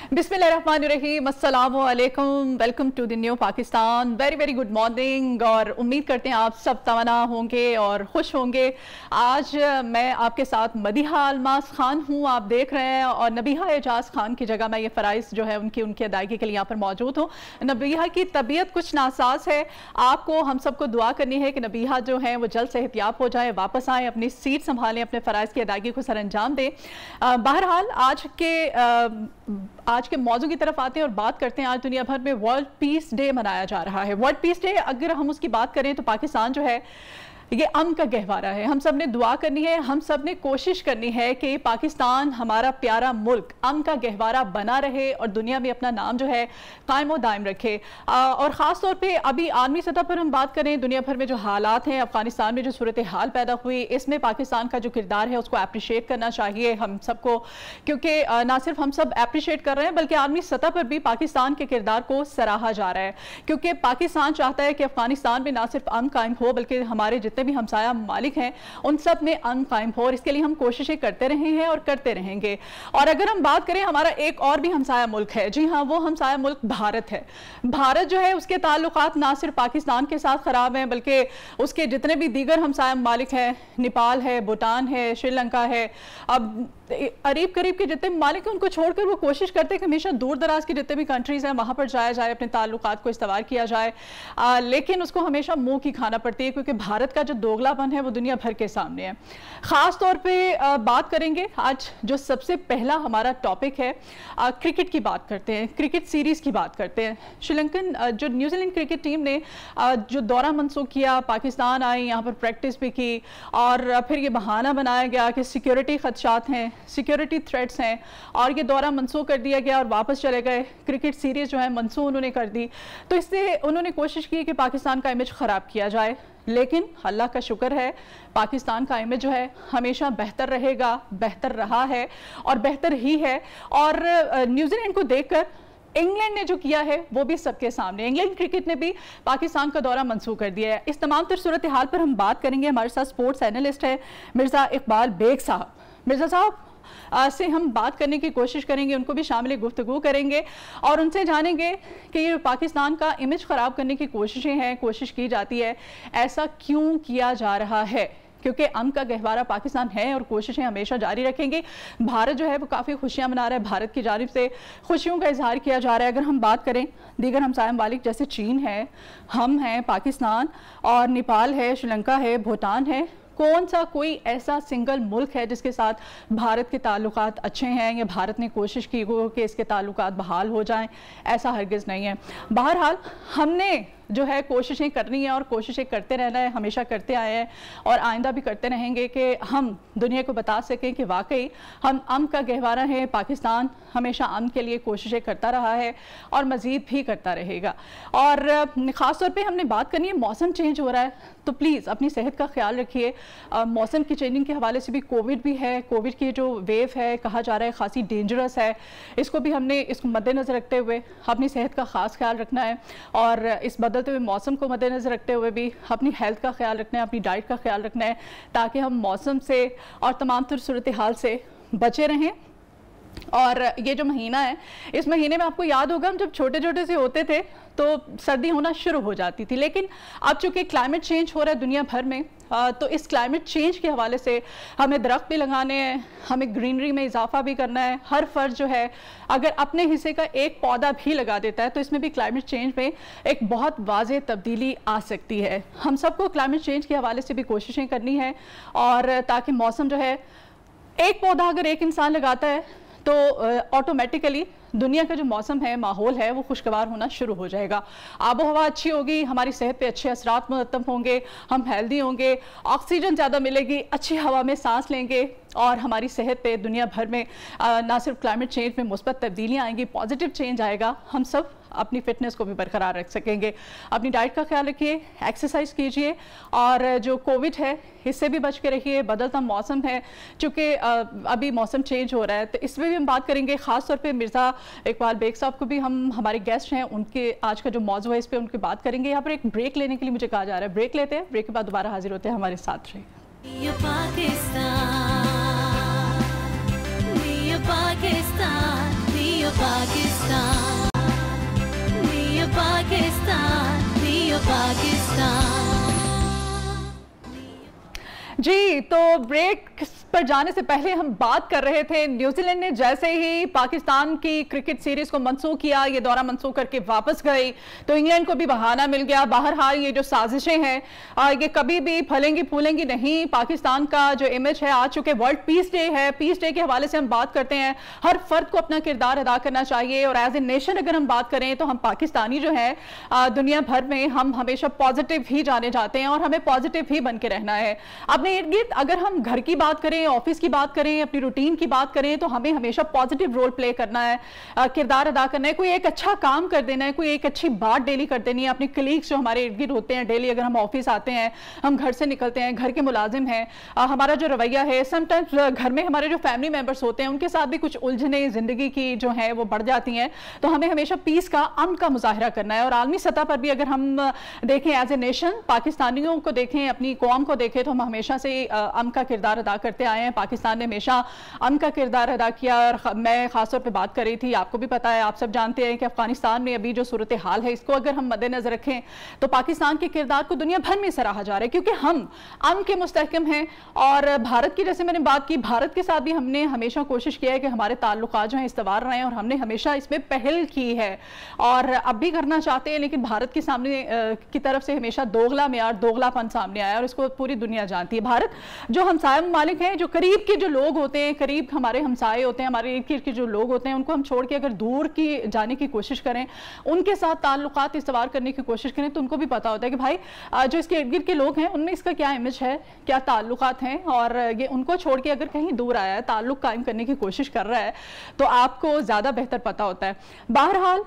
बिस्मिल्लाहिर्रहमानिर्रहीम, अस्सलामु अलैकुम, welcome to the new Pakistan. Very very good morning और उम्मीद करते हैं आप सब तवाना होंगे और खुश होंगे। आज मैं आपके साथ मदीहा अलमास खान हूँ, आप देख रहे हैं, और नबीहा एजाज खान की जगह मैं ये फ़राइज़ जो है उनकी अदायगी के लिए यहाँ पर मौजूद हूँ। नबीहा की तबीयत कुछ नासाज है, आपको हम सबको दुआ करनी है कि नबीहा जो है वो जल्द सेहतियाब हो जाए, वापस आए, अपनी सीट संभालें, अपने फ़राइज़ की अदायगी को सर अंजाम दें। बहरहाल आज के मौजू की तरफ आते हैं और बात करते हैं। आज दुनिया भर में वर्ल्ड पीस डे मनाया जा रहा है। वर्ल्ड पीस डे अगर हम उसकी बात करें तो पाकिस्तान जो है ये अमन का गहवारा है। हम सब ने दुआ करनी है, हम सब ने कोशिश करनी है कि पाकिस्तान हमारा प्यारा मुल्क अमन का गहवारा बना रहे और दुनिया में अपना नाम जो है कायम व दायम रखे। और ख़ास तौर पे अभी आलमी सतह पर हम बात करें, दुनिया भर में जो हालात हैं, अफगानिस्तान में जो सूरत हाल पैदा हुई, इसमें पाकिस्तान का जो किरदार है उसको अप्रिशिएट करना चाहिए हम सबको, क्योंकि ना सिर्फ हम सब अप्रिशिएट कर रहे हैं बल्कि आलमी सतह पर भी पाकिस्तान के किरदार को सराहा जा रहा है। क्योंकि पाकिस्तान चाहता है कि अफगानिस्तान में ना सिर्फ अमन कायम हो बल्कि हमारे जितने भी हमसाया मालिक हैं उन सब में अमन कायम हो, और इसके लिए हम कोशिशें करते रहे हैं और करते रहेंगे। और अगर हम बात करें, हमारा एक और भी हमसाया मुल्क है, जी हाँ, वो हमसाया मुल्क भारत है। भारत जो है उसके ताल्लुकात ना सिर्फ पाकिस्तान के साथ खराब हैं बल्कि उसके जितने भी दीगर हमसाया मालिक हैं, नेपाल है, भूटान है, श्रीलंका है, अब करीब करीब के जितने मालिक हैं उनको छोड़कर वो कोशिश करते हैं कि हमेशा दूर दराज के जितने भी कंट्रीज हैं वहाँ पर जाया जाए, अपने ताल्लुकात को इस्तेमाल किया जाए, लेकिन उसको हमेशा मुंह की खाना पड़ती है, क्योंकि भारत का जो दोगलापन है वो दुनिया भर के सामने है। ख़ास तौर पे बात करेंगे आज जो सबसे पहला हमारा टॉपिक है, क्रिकेट की बात करते हैं, क्रिकेट सीरीज़ की बात करते हैं। श्रीलंकन जो न्यूजीलैंड क्रिकेट टीम ने जो दौरा मनसूख किया, पाकिस्तान आई, यहाँ पर प्रैक्टिस भी की, और फिर ये बहाना बनाया गया कि सिक्योरिटी खदशात हैं, सिक्योरिटी थ्रेट्स हैं, और ये दौरा मनसूख कर दिया गया और वापस चले गए। क्रिकेट सीरीज़ जो है मनसूख उन्होंने कर दी, तो इससे उन्होंने कोशिश की कि पाकिस्तान का इमेज ख़राब किया जाए। लेकिन अल्लाह का शुक्र है पाकिस्तान का इमेज जो है हमेशा बेहतर रहेगा, बेहतर रहा है और बेहतर ही है। और न्यूजीलैंड को देखकर इंग्लैंड ने जो किया है वो भी सबके सामने, इंग्लैंड क्रिकेट ने भी पाकिस्तान का दौरा मंसूख कर दिया है। इस तमाम तर सूरत हाल पर हम बात करेंगे। हमारे साथ स्पोर्ट्स एनालिस्ट है मिर्ज़ा इकबाल बेग साहब। मिर्ज़ा साहब से हम बात करने की कोशिश करेंगे, उनको भी शामिल गुफ्तगू करेंगे और उनसे जानेंगे कि ये पाकिस्तान का इमेज ख़राब करने की कोशिशें हैं, कोशिश की जाती है, ऐसा क्यों किया जा रहा है, क्योंकि अमन का गहवारा पाकिस्तान है और कोशिशें हमेशा जारी रखेंगे। भारत जो है वो काफ़ी खुशियां मना रहा है, भारत की जानिब से खुशियों का इजहार किया जा रहा है। अगर हम बात करें दीगर हमसाया मालिक जैसे चीन है, हम हैं, पाकिस्तान और नेपाल है, श्रीलंका है, भूटान है, कौन सा कोई ऐसा सिंगल मुल्क है जिसके साथ भारत के ताल्लुकात अच्छे हैं या भारत ने कोशिश की हो कि इसके ताल्लुकात बहाल हो जाएं? ऐसा हरगिज़ नहीं है। बहरहाल हमने जो है कोशिशें करनी है और कोशिशें करते रहना है, हमेशा करते आए हैं और आइंदा भी करते रहेंगे कि हम दुनिया को बता सकें कि वाकई हम अमन का गहवारा है। पाकिस्तान हमेशा अमन के लिए कोशिशें करता रहा है और मज़ीद भी करता रहेगा। और ख़ास तौर पे हमने बात करनी है, मौसम चेंज हो रहा है तो प्लीज़ अपनी सेहत का ख्याल रखिए। मौसम की चेंजिंग के हवाले से भी कोविड भी है, कोविड की जो वेव है कहा जा रहा है खासी डेंजरस है, इसको भी हमने इसको मद्देनज़र रखते हुए अपनी सेहत का ख़ास ख्याल रखना है और इस बदलते हुए मौसम को मद्देनज़र रखते हुए भी अपनी हेल्थ का ख्याल रखना है, अपनी डाइट का ख्याल रखना है, ताकि हम मौसम से और तमाम तर सूरत हाल से बचे रहें। और ये जो महीना है, इस महीने में आपको याद होगा हम जब छोटे छोटे से होते थे तो सर्दी होना शुरू हो जाती थी, लेकिन अब चूँकि क्लाइमेट चेंज हो रहा है दुनिया भर में, तो इस क्लाइमेट चेंज के हवाले से हमें दरख्त भी लगाने हैं, हमें ग्रीनरी में इजाफा भी करना है। हर फर्द जो है अगर अपने हिस्से का एक पौधा भी लगा देता है तो इसमें भी क्लाइमेट चेंज में एक बहुत वाज़ेह तब्दीली आ सकती है। हम सबको क्लाइमेट चेंज के हवाले से भी कोशिशें करनी है, और ताकि मौसम जो है, एक पौधा अगर एक इंसान लगाता है तो ऑटोमेटिकली दुनिया का जो मौसम है, माहौल है, वो खुशगवार होना शुरू हो जाएगा। आबो हवा अच्छी होगी, हमारी सेहत पे अच्छे असरात मुरतब होंगे, हम हेल्दी होंगे, ऑक्सीजन ज़्यादा मिलेगी, अच्छी हवा में सांस लेंगे और हमारी सेहत पे दुनिया भर में ना सिर्फ क्लाइमेट चेंज में मुस्बत तब्दीलियाँ आएंगी, पॉजिटिव चेंज आएगा, हम सब अपनी फिटनेस को भी बरकरार रख सकेंगे। अपनी डाइट का ख्याल रखिए, एक्सरसाइज कीजिए और जो कोविड है इससे भी बच के रहिए। बदलता मौसम है, चूँकि अभी मौसम चेंज हो रहा है तो इसमें भी हम बात करेंगे। ख़ास तौर पे मिर्ज़ा इकबाल बेग साहब को भी हम, हमारे गेस्ट हैं, उनके आज का जो मौजू है इस पर उनकी बात करेंगे। यहाँ पर एक ब्रेक लेने के लिए मुझे कहा जा रहा है, ब्रेक लेते हैं, ब्रेक के बाद दोबारा हाजिर होते हैं, हमारे साथ रहिए। Pakistan, पाकिस्तान। जी, तो ब्रेक पर जाने से पहले हम बात कर रहे थे, न्यूजीलैंड ने जैसे ही पाकिस्तान की क्रिकेट सीरीज को मंसूख किया, ये दौरा मंसूख करके वापस गई, तो इंग्लैंड को भी बहाना मिल गया। बहरहाल ये जो साजिशें हैं ये कभी भी फलेंगी फूलेंगी नहीं। पाकिस्तान का जो इमेज है, आ चुके वर्ल्ड पीस डे है, पीस डे के हवाले से हम बात करते हैं, हर फर्द को अपना किरदार अदा करना चाहिए। और एज ए नेशन अगर हम बात करें तो हम पाकिस्तानी जो है दुनिया भर में हम हमेशा पॉजिटिव ही जाने जाते हैं और हमें पॉजिटिव ही बन के रहना है। अपने इर्द गिर्द अगर हम घर की बात करें, ऑफिस की बात करें, अपनी रूटीन की बात करें, तो हमें हमेशा पॉजिटिव रोल प्ले करना है, किरदार अदा करना है, कोई एक अच्छा काम कर देना है, कोई एक अच्छी बात डेली कर देनी है। अपने कलीग्स जो हमारे इर्द गिर्द होते हैं, डेली अगर हम ऑफिस आते हैं, हम घर से निकलते हैं, घर के मुलाजिम हैं, हमारा जो रवैया है, समटाइम्स घर में हमारे जो फैमिली मेंबर्स होते हैं उनके साथ भी कुछ उलझने जिंदगी की जो है वो बढ़ जाती हैं, तो हमें हमेशा पीस का, अमन का मुजाहरा करना है। और आलमी सतह पर भी अगर हम देखें, एज ए नेशन पाकिस्तानियों को देखें, अपनी कौम को देखें, तो हम हमेशा से अमन का किरदार अदा करते आए हैं। पाकिस्तान ने हमेशा अमन का किरदार अदा किया। और मैं खासतौर पे बात कर रही थी, आपको भी पता है, आप सब जानते हैं कि अफगानिस्तान में अभी जो सूरत हाल है, इसको अगर हम मद्देनजर रखें तो पाकिस्तान के किरदार को दुनिया भर में सराहा जा रहा है, क्योंकि हम अमन के मुस्तहकम हैं। और भारत की, जैसे मैंने बात की, भारत के साथ भी हमने हमेशा कोशिश किया है कि हमारे ताल्लुकात जो हैं इस्तवार रहे हैं, और हमने हमेशा इसमें पहल की है और अब भी करना चाहते हैं। लेकिन भारत के सामने की तरफ से हमेशा दोगला मेयार, दोगलापन सामने आया, और इसको पूरी दुनिया जानती है। भारत जो हमसाया मालिक हैं, जो करीब के जो लोग होते हैं, करीब हमारे हमसाए होते हैं, हमारे इर्द गिर्द के जो लोग होते हैं, उनको हम छोड़ के अगर दूर की जाने की कोशिश करें, उनके साथ ताल्लुकात इस्तवार करने की कोशिश करें, तो उनको भी पता होता है कि भाई जो इसके इर्द गिर्द के लोग हैं उनमें इसका क्या इमेज है, क्या ताल्लुकात हैं, और ये उनको छोड़ के अगर कहीं दूर आया है, ताल्लुक कायम करने की कोशिश कर रहा है, तो आपको ज़्यादा बेहतर पता होता है। बहरहाल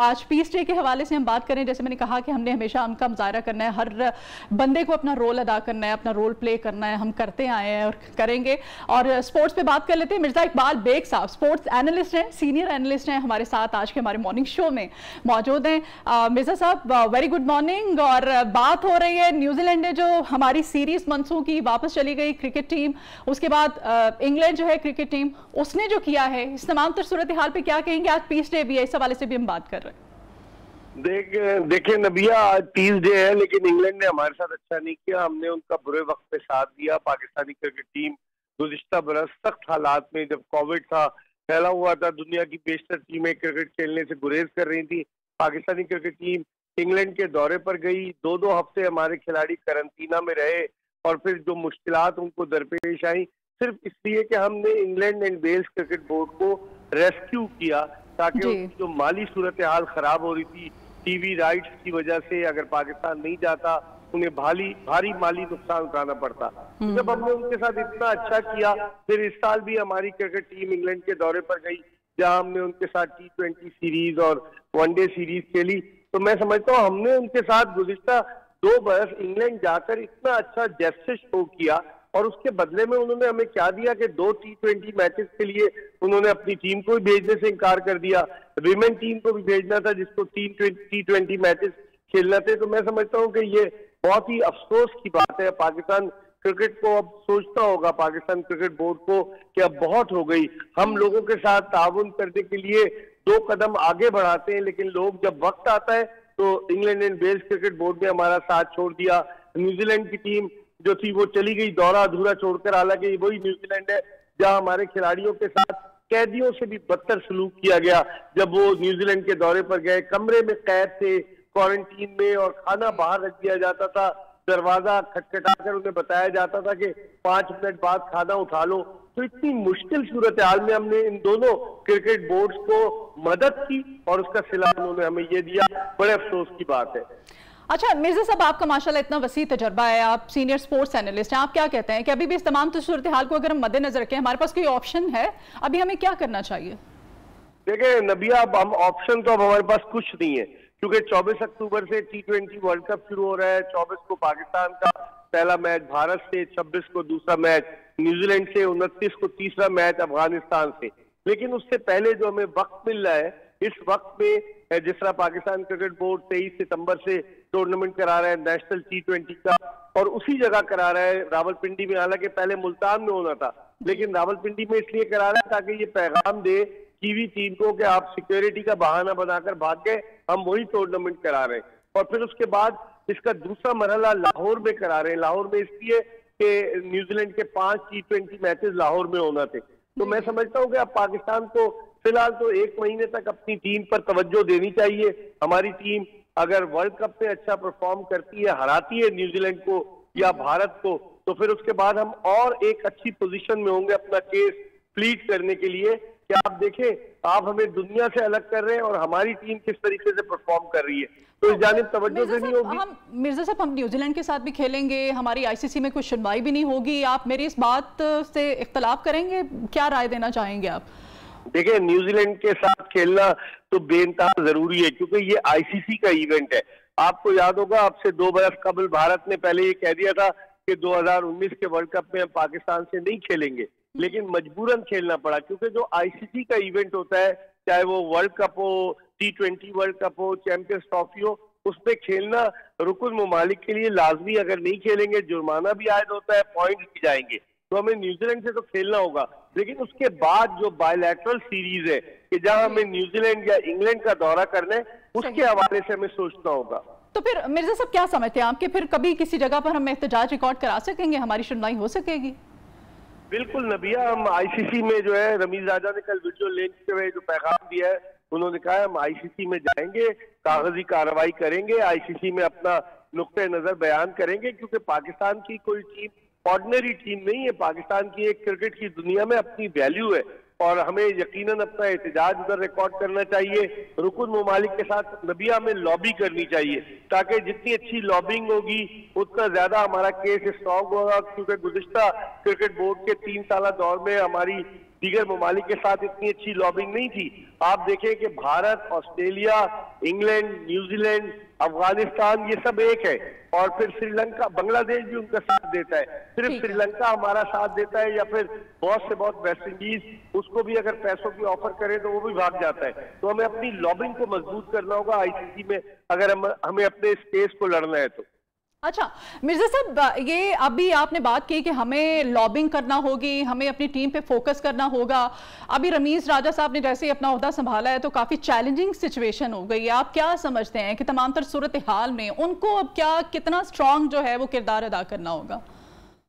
आज पीस डे के हवाले से हम बात करें, जैसे मैंने कहा कि हमने हमेशा उनका मुजाहरा करना है, हर बंदे को अपना रोल अदा करना है, अपना रोल प्ले करना है, हम करते आए हैं और करेंगे। और स्पोर्ट्स पे बात कर लेते हैं। मिर्जा इकबाल बेग साहब स्पोर्ट्स एनालिस्ट हैं, सीनियर एनालिस्ट हैं, हमारे साथ आज के हमारे मॉर्निंग शो में मौजूद हैं। मिर्जा साहब वेरी गुड मॉर्निंग। और बात हो रही है, न्यूजीलैंड ने जो हमारी सीरीज मंसूख की, वापस चली गई क्रिकेट टीम, उसके बाद इंग्लैंड जो है क्रिकेट टीम, उसने जो किया है, इस तमाम तर सूरत हाल पे क्या कहेंगे? आज पीस डे भी है, इस हवाले से भी हम बात कर रहे हैं। देखिए नबिया, आज 30 डे है, लेकिन इंग्लैंड ने हमारे साथ अच्छा नहीं किया। हमने उनका बुरे वक्त पे साथ दिया। पाकिस्तानी क्रिकेट टीम गुज़िश्ता बरस सख्त हालात में, जब कोविड था, फैला हुआ था, दुनिया की बेशतर टीमें क्रिकेट खेलने से गुरेज कर रही थी। पाकिस्तानी क्रिकेट टीम इंग्लैंड के दौरे पर गई, 2-2 हफ्ते हमारे खिलाड़ी करंटीना में रहे, और फिर जो मुश्किलात उनको दरपेश आई, सिर्फ इसलिए कि हमने England and Wales cricket board को रेस्क्यू किया, ताकि उनकी जो माली सूरत हाल खराब हो रही थी टीवी राइट्स की वजह से, अगर पाकिस्तान नहीं जाता उन्हें भारी माली नुकसान उठाना पड़ता। जब हमने उनके साथ इतना अच्छा किया, फिर इस साल भी हमारी क्रिकेट टीम इंग्लैंड के दौरे पर गई, जहां हमने उनके साथ T20 सीरीज और वनडे सीरीज खेली। तो मैं समझता हूँ हमने उनके साथ गुज़िश्ता 2 बरस इंग्लैंड जाकर इतना अच्छा जेस्चर शो किया, और उसके बदले में उन्होंने हमें क्या दिया कि 2 T20 मैचेस के लिए उन्होंने अपनी टीम को भी भेजने से इनकार कर दिया। विमेन टीम को भी भेजना था, जिसको T20 मैचेस खेलना थे। तो मैं समझता हूँ कि ये बहुत ही अफसोस की बात है। पाकिस्तान क्रिकेट को अब सोचता होगा, पाकिस्तान क्रिकेट बोर्ड को, कि अब बहुत हो गई। हम लोगों के साथ ताउन करने के लिए 2 कदम आगे बढ़ाते हैं, लेकिन लोग जब वक्त आता है तो England and Wales cricket board ने हमारा साथ छोड़ दिया। न्यूजीलैंड की टीम जो थी वो चली गई दौरा अधूरा छोड़कर, हालांकि वही न्यूजीलैंड है जहां हमारे खिलाड़ियों के साथ कैदियों से भी बदतर सलूक किया गया। जब वो न्यूजीलैंड के दौरे पर गए, कमरे में कैद थे, क्वारंटीन में, और खाना बाहर रख दिया जाता था, दरवाजा खटखटाकर उन्हें बताया जाता था कि 5 मिनट बाद खाना उठा लो। तो इतनी मुश्किल सूरत हाल में हमने इन दोनों क्रिकेट बोर्ड्स को मदद की, और उसका सिला उन्होंने हमें ये दिया। बड़े अफसोस की बात है। अच्छा मिर्जा साहब, आपका माशाल्लाह इतना वसी तजर्बा है, आप सीनियर स्पोर्ट्स एनालिस्ट हैं, आप क्या कहते हैं कि अभी भी इस तमाम सूरत हाल को अगर हम मद्देनजर रखें, हमारे पास कोई ऑप्शन है? अभी हमें क्या करना चाहिए? देखिए नबिया, अब हम ऑप्शन तो अब हमारे पास कुछ नहीं है, क्योंकि 24 अक्टूबर से T20 वर्ल्ड कप शुरू हो रहा है। 24 को पाकिस्तान का पहला मैच भारत से, 26 को दूसरा मैच न्यूजीलैंड से, 29 को तीसरा मैच अफगानिस्तान से। लेकिन उससे पहले जो हमें वक्त मिल रहा है, इस वक्त में जिस तरह पाकिस्तान क्रिकेट बोर्ड 23 सितंबर से टूर्नामेंट करा रहा है नेशनल T20 का, और उसी जगह करा रहा है रावलपिंडी में। हालांकि पहले मुल्तान में होना था, लेकिन रावलपिंडी में इसलिए करा रहा है ताकि ये पैगाम दे कीवी टीम को कि आप सिक्योरिटी का बहाना बनाकर भाग गए, हम वही टूर्नामेंट करा रहे हैं। और फिर उसके बाद इसका दूसरा मरहला लाहौर में करा रहे हैं। लाहौर में इसलिए कि न्यूजीलैंड के 5 T20 मैचेस लाहौर में होना थे। तो मैं समझता हूँ कि अब पाकिस्तान को फिलहाल तो 1 महीने तक अपनी टीम पर तवज्जो देनी चाहिए। हमारी टीम अगर वर्ल्ड कप में अच्छा परफॉर्म करती है, हराती है न्यूजीलैंड को या भारत को, तो फिर उसके बाद हम और एक अच्छी पोजीशन में होंगे अपना केस प्लीड करने के लिए कि आप देखें, आप हमें दुनिया से अलग कर रहे हैं और हमारी टीम किस तरीके से परफॉर्म कर रही है, तो इस जानिब तवज्जो देनी होगी। मिर्जा साहब, हम न्यूजीलैंड के साथ भी खेलेंगे, हमारी आईसीसी में कोई सुनवाई भी नहीं होगी, आप मेरी इस बात से इख्तलाफ करेंगे? क्या राय देना चाहेंगे आप? देखिए, न्यूजीलैंड के साथ खेलना तो बेनतहा जरूरी है क्योंकि ये आईसीसी का इवेंट है। आपको याद होगा, अब से 2 बरस कबल भारत ने पहले ये कह दिया था कि 2019 के वर्ल्ड कप में हम पाकिस्तान से नहीं खेलेंगे, लेकिन मजबूरन खेलना पड़ा क्योंकि जो आईसीसी का इवेंट होता है, चाहे वो वर्ल्ड कप हो, T20 वर्ल्ड कप हो, चैंपियंस ट्रॉफी हो, उसमें खेलना रुकन ममालिक के लिए लाजमी। अगर नहीं खेलेंगे जुर्माना भी आयद होता है, पॉइंट्स भी जाएंगे। तो हमें न्यूजीलैंड से तो खेलना होगा, लेकिन उसके बाद जो बायलैटरल सीरीज है कि जहां हमें न्यूजीलैंड या इंग्लैंड का दौरा करना है, उसके हवाले से हमें सोचना होगा। तो फिर मिर्जा साहब क्या समझते हैं आपके, फिर कभी किसी जगह पर हम एहतजाज रिकॉर्ड करा सकेंगे, हमारी सुनवाई हो सकेगी? बिल्कुल नबिया, हम आईसीसी में जो है, रमीज राजा ने कल वीडियो लिंक से जो पैगाम दिया है, उन्होंने कहा है हम आईसीसी में जाएंगे, कागजी कार्रवाई करेंगे, आईसीसी में अपना नुक्ते नजर बयान करेंगे, क्योंकि पाकिस्तान की कोई टीम ऑर्डिनरी टीम नहीं है। पाकिस्तान की एक क्रिकेट की दुनिया में अपनी वैल्यू है और हमें यकीनन अपना एहतजाज उधर रिकॉर्ड करना चाहिए। रुकन ममालिक के साथ नबिया में लॉबी करनी चाहिए, ताकि जितनी अच्छी लॉबिंग होगी उतना ज्यादा हमारा केस स्ट्रॉन्ग होगा, क्योंकि गुज़िश्ता क्रिकेट बोर्ड के 3 साल दौर में हमारी दीगर ममालिक के साथ इतनी अच्छी लॉबिंग नहीं थी। आप देखें कि Bharat, Australia, England, New Zealand, Afghanistan, ये सब एक है, और फिर श्रीलंका, बांग्लादेश भी उनका साथ देता है। सिर्फ श्रीलंका हमारा साथ देता है, या फिर बहुत से बहुत वेस्ट इंडीज उसको भी अगर पैसों की ऑफर करे तो वो भी भाग जाता है। तो हमें अपनी लॉबिंग को मजबूत करना होगा आईसीसी में, अगर हमें अपने इस केस को लड़ना है तो। अच्छा मिर्जा साहब, ये अभी आपने बात की कि हमें लॉबिंग करना होगी, हमें अपनी टीम पे फोकस करना होगा। अभी रमीज राजा साहब ने जैसे ही अपना ओहदा संभाला है तो काफी चैलेंजिंग सिचुएशन हो गई है। आप क्या समझते हैं कि तमाम तर सूरत हाल में उनको अब कितना स्ट्रांग जो है वो किरदार अदा करना होगा?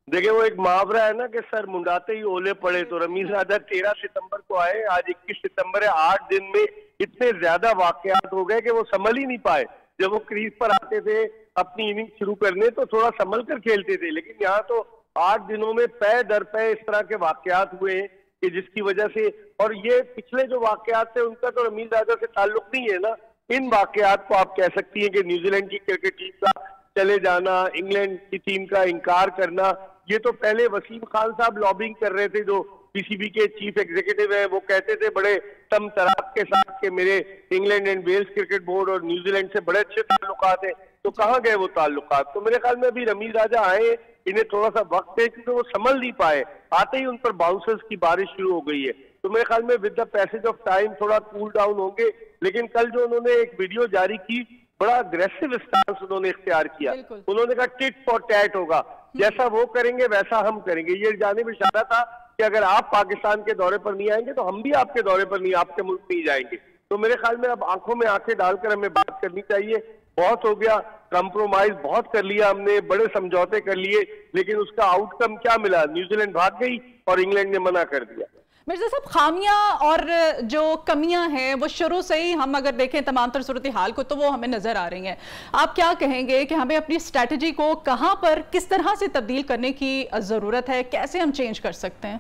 देखिए, वो एक मुहावरा है ना कि सर मुंडाते ही ओले पड़े। तो रमीज राजा 13 सितंबर को आए, आज 21 सितंबर है, 8 दिन में इतने ज्यादा वाकयात हो गए कि वो संभल ही नहीं पाए। जब वो क्रीज पर आते थे अपनी इनिंग शुरू करने तो थोड़ा संभल कर खेलते थे, लेकिन यहाँ तो 8 दिनों में पै दर पै इस तरह के वाकयात हुए कि जिसकी वजह से, और ये पिछले जो वाकयात थे उनका तो रमीज राजा से ताल्लुक नहीं है ना। इन वाकयात को आप कह सकती हैं कि न्यूजीलैंड की क्रिकेट टीम का चले जाना, इंग्लैंड की टीम का इनकार करना, ये तो पहले वसीम खान साहब लॉबिंग कर रहे थे, जो पीसीबी के चीफ एग्जीक्यूटिव है, वो कहते थे बड़े तम तराक के साथ कि मेरे England and Wales cricket board और न्यूजीलैंड से बड़े अच्छे ताल्लुकात हैं। तो कहाँ गए वो ताल्लुकात? तो मेरे ख्याल में अभी रमीज राजा आए, इन्हें थोड़ा सा वक्त है क्योंकि वो संभल नहीं पाए, आते ही उन पर बाउंसर्स की बारिश शुरू हो गई है। तो मेरे ख्याल में with the passage of time थोड़ा कूल डाउन होंगे। लेकिन कल जो उन्होंने एक वीडियो जारी की, बड़ा अग्रेसिव स्टांस उन्होंने इख्तियार किया। उन्होंने कहा टिट फॉर टैट होगा, जैसा वो करेंगे वैसा हम करेंगे। ये जानिब इशारा था कि अगर आप पाकिस्तान के दौरे पर नहीं आएंगे तो हम भी आपके दौरे पर नहीं, आपके मुल्क नहीं जाएंगे। तो मेरे ख्याल में अब आंखों में आंखें डालकर हमें बात करनी चाहिए। बहुत हो गया, कंप्रोमाइज बहुत कर लिया हमने, बड़े समझौते कर लिए, लेकिन उसका आउटकम क्या मिला? न्यूजीलैंड भाग गई और इंग्लैंड ने मना कर दिया। मिर्जा साहब, खामियां और जो कमियां हैं वो शुरू से ही हम अगर देखें तमाम तर सूरत हाल को तो वो हमें नजर आ रही हैं। आप क्या कहेंगे कि हमें अपनी स्ट्रेटजी को कहां पर किस तरह से तब्दील करने की जरूरत है, कैसे हम चेंज कर सकते हैं?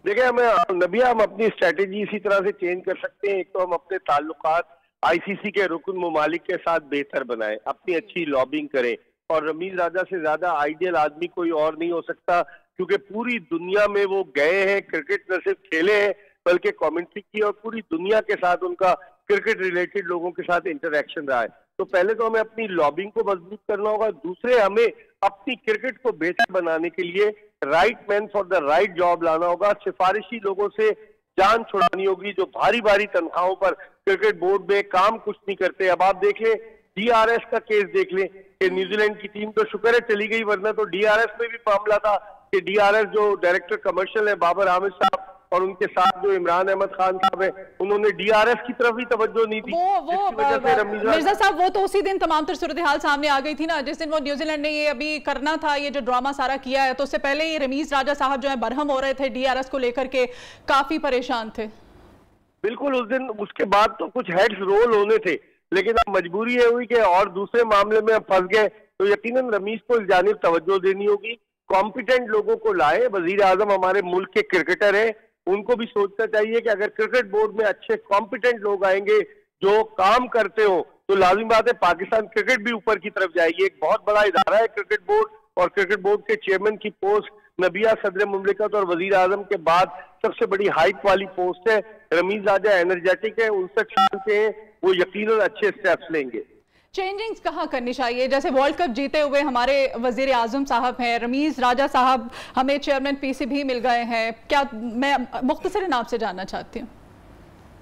देखिए, हमें नबिया, हम अपनी स्ट्रेटजी इसी तरह से चेंज कर सकते हैं। एक तो हम अपने ताल्लुकात आईसीसी के रुकन ममालिक के साथ बेहतर बनाएं, अपनी अच्छी लॉबिंग करें, और रमीज राजा से ज्यादा आइडियल आदमी कोई और नहीं हो सकता, क्योंकि पूरी दुनिया में वो गए हैं, क्रिकेट न सिर्फ खेले हैं बल्कि कमेंट्री की, और पूरी दुनिया के साथ उनका क्रिकेट रिलेटेड लोगों के साथ इंटरेक्शन रहा है। तो पहले तो हमें अपनी लॉबिंग को मजबूत करना होगा। दूसरे, हमें अपनी क्रिकेट को बेहतर बनाने के लिए right man for the right job लाना होगा। सिफारिशी लोगों से जान छुड़ानी होगी जो भारी भारी तनख्वाहों पर क्रिकेट बोर्ड में काम कुछ नहीं करते। अब आप देख लें, डीआरएस का केस देख लें कि न्यूजीलैंड की टीम तो शुक्र है चली गई, वरना तो डीआरएस में भी मामला था कि डीआरएस जो डायरेक्टर कमर्शियल है बाबर आमिर साहब, और उनके साथ जो इमरान अहमद खान साहब है उन्होंने DRS की तरफ ही तवज्जो नहीं दी। मिर्जा साहब वो तो उसी दिन तमाम तर सूरत हाल सामने आ गई थी ना, जिस दिन वो न्यूजीलैंड ने ये अभी करना था, ये जो ड्रामा सारा किया है, तो उससे पहले ही रमीज राजा साहब जो है बरहम हो रहे थे, DRS को लेकर के काफी परेशान थे। बिल्कुल, उस दिन उसके बाद तो कुछ हेड्स रोल होने थे, लेकिन अब मजबूरी ये हुई कि और दूसरे मामले में फंस गए, तो यकीनन रमीज को इस जानिब तवज्जो देनी होगी, कॉम्पिटेंट लोगों को लाए। वजीर आजम हमारे मुल्क के क्रिकेटर हैं, उनको भी सोचना चाहिए कि अगर क्रिकेट बोर्ड में अच्छे कॉम्पिटेंट लोग आएंगे जो काम करते हो तो लाजिम बात है पाकिस्तान क्रिकेट भी ऊपर की तरफ जाएगी। एक बहुत बड़ा इदारा है क्रिकेट बोर्ड, और क्रिकेट बोर्ड के चेयरमैन की पोस्ट नबिया सदर मुमलिकत और वजीर आजम के बाद सबसे बड़ी हाइट वाली पोस्ट है। रमीज राजा एनर्जेटिक है, 59 साल के हैं, वो यकीनन अच्छे स्टेप्स लेंगे। चेंजिंग्स कहाँ करनी चाहिए? जैसे वर्ल्ड कप जीते हुए हमारे वजीर आजम साहब हैं, रमीज राजा साहब हमें चेयरमैन PCB मिल गए हैं, क्या मैं मुख्तसर नाम से जानना चाहती हूँ।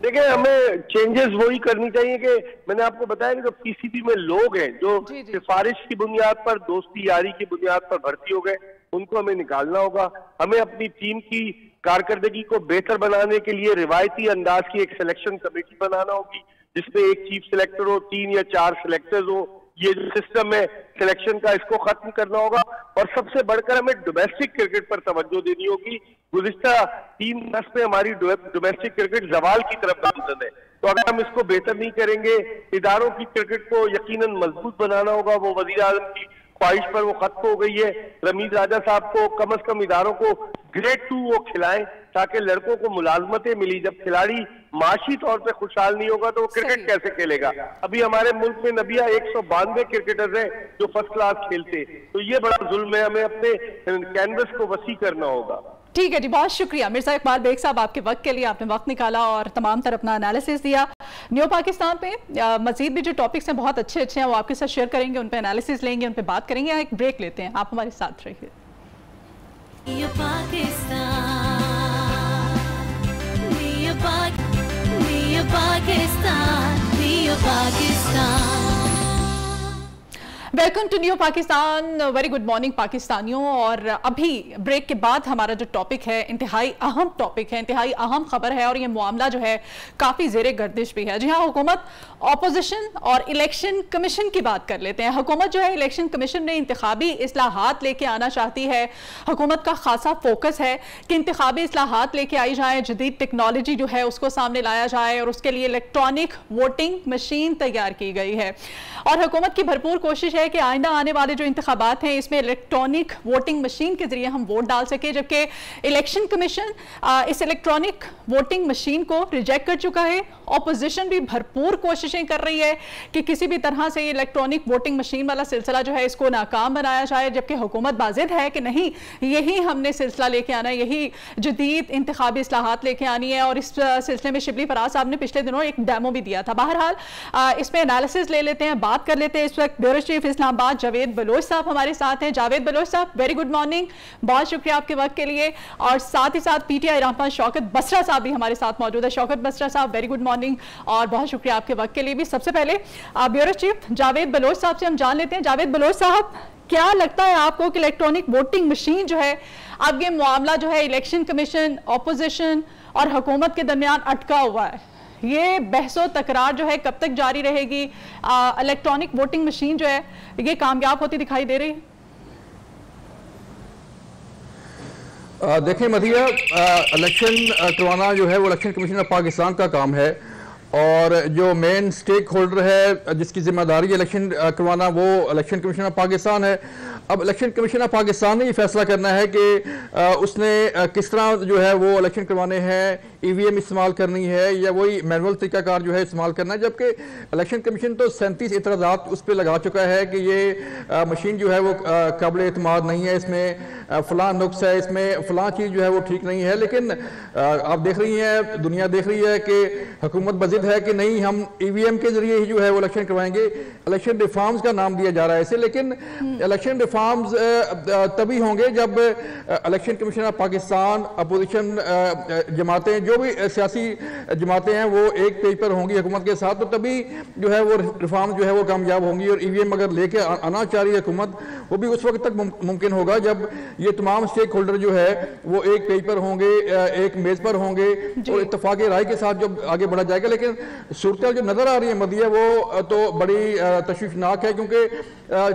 देखिए, हमें चेंजेस वही करनी चाहिए कि मैंने आपको बताया कि जो PCB में लोग हैं जो सिफारिश की बुनियाद पर, दोस्ती यारी की बुनियाद पर भर्ती हो गए, उनको हमें निकालना होगा। हमें अपनी टीम की कारकर्दगी को बेहतर बनाने के लिए रिवायती अंदाज की एक सिलेक्शन कमेटी बनाना होगी, जिसमें एक चीफ सिलेक्टर हो, 3 या 4 सिलेक्टर्स हो। ये जो सिस्टम है सिलेक्शन का, इसको खत्म करना होगा, और सबसे बढ़कर हमें डोमेस्टिक क्रिकेट पर तवज्जो देनी होगी। गुज़िश्ता 3-10 में हमारी डोमेस्टिक क्रिकेट जवाल की तरफ गामजन है, तो अगर हम इसको बेहतर नहीं करेंगे, इदारों की क्रिकेट को यकीनन मजबूत बनाना होगा। वो वज़ीर आज़म की ख्वाहिश पर वो खत्म हो गई है। रमीज राजा साहब को कम से कम इदारों को ग्रेड 2 वो खिलाएं, ताकि लड़कों को मुलाजमतें मिली। जब खिलाड़ी माशी तौर पे खुशहाल नहीं होगा तो वो क्रिकेट कैसे खेलेगा? अभी हमारे मुल्क में नबिया 192 क्रिकेटर्स हैं जो फर्स्ट क्लास खेलते, तो ये बड़ा जुल्म है। हमें अपने कैनवस को वसी करना होगा। ठीक है जी, बहुत शुक्रिया मिर्जा इकबाल बेग साहब आपके वक्त के लिए, आपने वक्त निकाला और तमाम तरह अपना एनालिसिस दिया। न्यू पाकिस्तान पे मजीद भी जो टॉपिक्स हैं बहुत अच्छे अच्छे हैं, वो आपके साथ शेयर करेंगे, उन पे एनालिसिस लेंगे, उन पे बात करेंगे। एक ब्रेक लेते हैं, आप हमारे साथ रहिए। Welcome to new Pakistan, very good morning पाकिस्तानियों। और अभी ब्रेक के बाद हमारा जो टॉपिक है इंतहाई अहम टॉपिक है, इंतहाई अहम खबर है, और ये मामला जो है काफ़ी ज़ेरे गर्दिश भी है। जी हाँ, हुकूमत, ऑपोजिशन और इलेक्शन कमीशन की बात कर लेते हैं। हुकूमत जो है इलेक्शन कमीशन में इंतखाबी इस्लाहात लेके आना चाहती है। हुकूमत का खासा फोकस है कि इंतखाबी इस्लाहात लेके आई जाए, जदीद टेक्नोलॉजी जो है उसको सामने लाया जाए, और उसके लिए इलेक्ट्रॉनिक वोटिंग मशीन तैयार की गई है। और हुकूमत की भरपूर कोशिश है कि आइंदा आने वाले जो इंतखाबात हैं इसमें इलेक्ट्रॉनिक वोटिंग मशीन के जरिए हम वोट डाल सके, जबकि इलेक्शन कमीशन इस इलेक्ट्रॉनिक वोटिंग मशीन को रिजेक्ट कर चुका है। ऑपोजिशन भी भरपूर कोशिशें कर रही है कि किसी भी तरह से इलेक्ट्रॉनिक वोटिंग मशीन वाला सिलसिला जो है इसको नाकाम बनाया जाए, जबकि हुकूमत बाजिद है कि नहीं, यही हमने सिलसिला लेके आना है, यही जदीद इंतखाबी इस्लाहात लेके आनी है। और इस सिलसिले में शिबली फराज साहब ने पिछले दिनों एक डेमो भी दिया था। बहरहाल इसमें एनालिसिस ले लेते हैं, बात कर लेते हैं। इस वक्त ब्यूरो चीफ इस्लामाबाद जावेद बलोच साहब हमारे साथ हैं। जावेद बलोच साहब, वेरी गुड मॉर्निंग, बहुत शुक्रिया आपके वक्त के लिए। और साथ ही साथ PTI रहनुमा शौकत बसरा साहब भी हमारे साथ मौजूद है। शौकत बसरा साहब, वेरी गुड मॉर्निंग और बहुत शुक्रिया आपके वक्त के लिए भी। सबसे पहले ब्यूरो चीफ जावेद बलोच साहब से हम जान लेते हैं। जावेद बलोच साहब, क्या लगता है आपको कि इलेक्ट्रॉनिक वोटिंग मशीन जो है, अब ये मामला जो है इलेक्शन कमीशन, ऑपोजिशन और हुकूमत के दरमियान अटका हुआ है, ये बहसो तकरार जो है कब तक जारी रहेगी? इलेक्ट्रॉनिक वोटिंग मशीन जो है ये कामयाब होती दिखाई दे रही है? देखें मदिया, इलेक्शन करवाना जो है वो इलेक्शन कमीशन ऑफ पाकिस्तान का काम है, और जो मेन स्टेक होल्डर है जिसकी जिम्मेदारी इलेक्शन करवाना वो इलेक्शन कमीशन ऑफ पाकिस्तान है। अब इलेक्शन कमीशन ऑफ पाकिस्तान ने ये फैसला करना है कि उसने किस तरह जो है वो इलेक्शन करवाने हैं, EVM इस्तेमाल करनी है या वही मैनुअल तरीकाकार जो है इस्तेमाल करना है। जबकि इलेक्शन कमीशन तो 37 इतराज़ात उस पर लगा चुका है कि ये मशीन जो है वो काबिल एतमाद नहीं है, इसमें फ़लाँ नुक्स है, इसमें फ़लाँ चीज़ जो है वो ठीक नहीं है। लेकिन आप देख रही हैं, दुनिया देख रही है कि हुकूमत बज़िद है कि नहीं, हम EVM के ज़रिए ही जो है वो इलेक्शन करवाएंगे। इलेक्शन रिफॉर्म्स का नाम दिया जा रहा है इसे, लेकिन इलेक्शन रिफॉर्म्स तभी होंगे जब election commission of Pakistan, opposition जमातें, जो भी सियासी जमातें हैं वो एक पेज पर होंगी हुकूमत के साथ, तो तभी जो है वो रिफॉर्म जो है वो कामयाब होंगी। और ईवीएम अगर लेके आना चाह रही है हुकूमत, वो भी उस वक्त तक मुमकिन होगा जब ये तमाम स्टेक होल्डर जो है वो एक पेज पर होंगे, एक मेज पर होंगे और इत्तफाक राय के साथ जब आगे बढ़ा जाएगा। लेकिन सूरत जो नजर आ रही है मदिया, वो तो बड़ी तशवीशनाक है, क्योंकि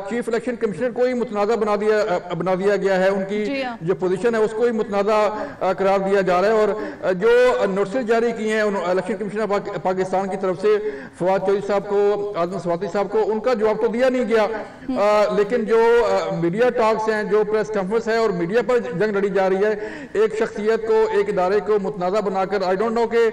चीफ इलेक्शन कमिश्नर को ही मुतनाज़ा बना दिया गया है। उनकी जो पोजीशन है उसको ही मुतनाज़ा करार दिया जा रहा है। और जो नोटिस जारी किए हैं इलेक्शन कमीशन ऑफ पाकिस्तान की तरफ से फवाद चौधरी साहब को, आजम सवाती साहब को, उनका जवाब तो दिया नहीं गया, लेकिन जो मीडिया टॉक्स हैं, जो प्रेस कॉन्फ्रेंस है और मीडिया पर जंग लड़ी जा रही है, एक शख्सियत को, एक इदारे को मुतनाज़ा बनाकर, आई डोंट नो कि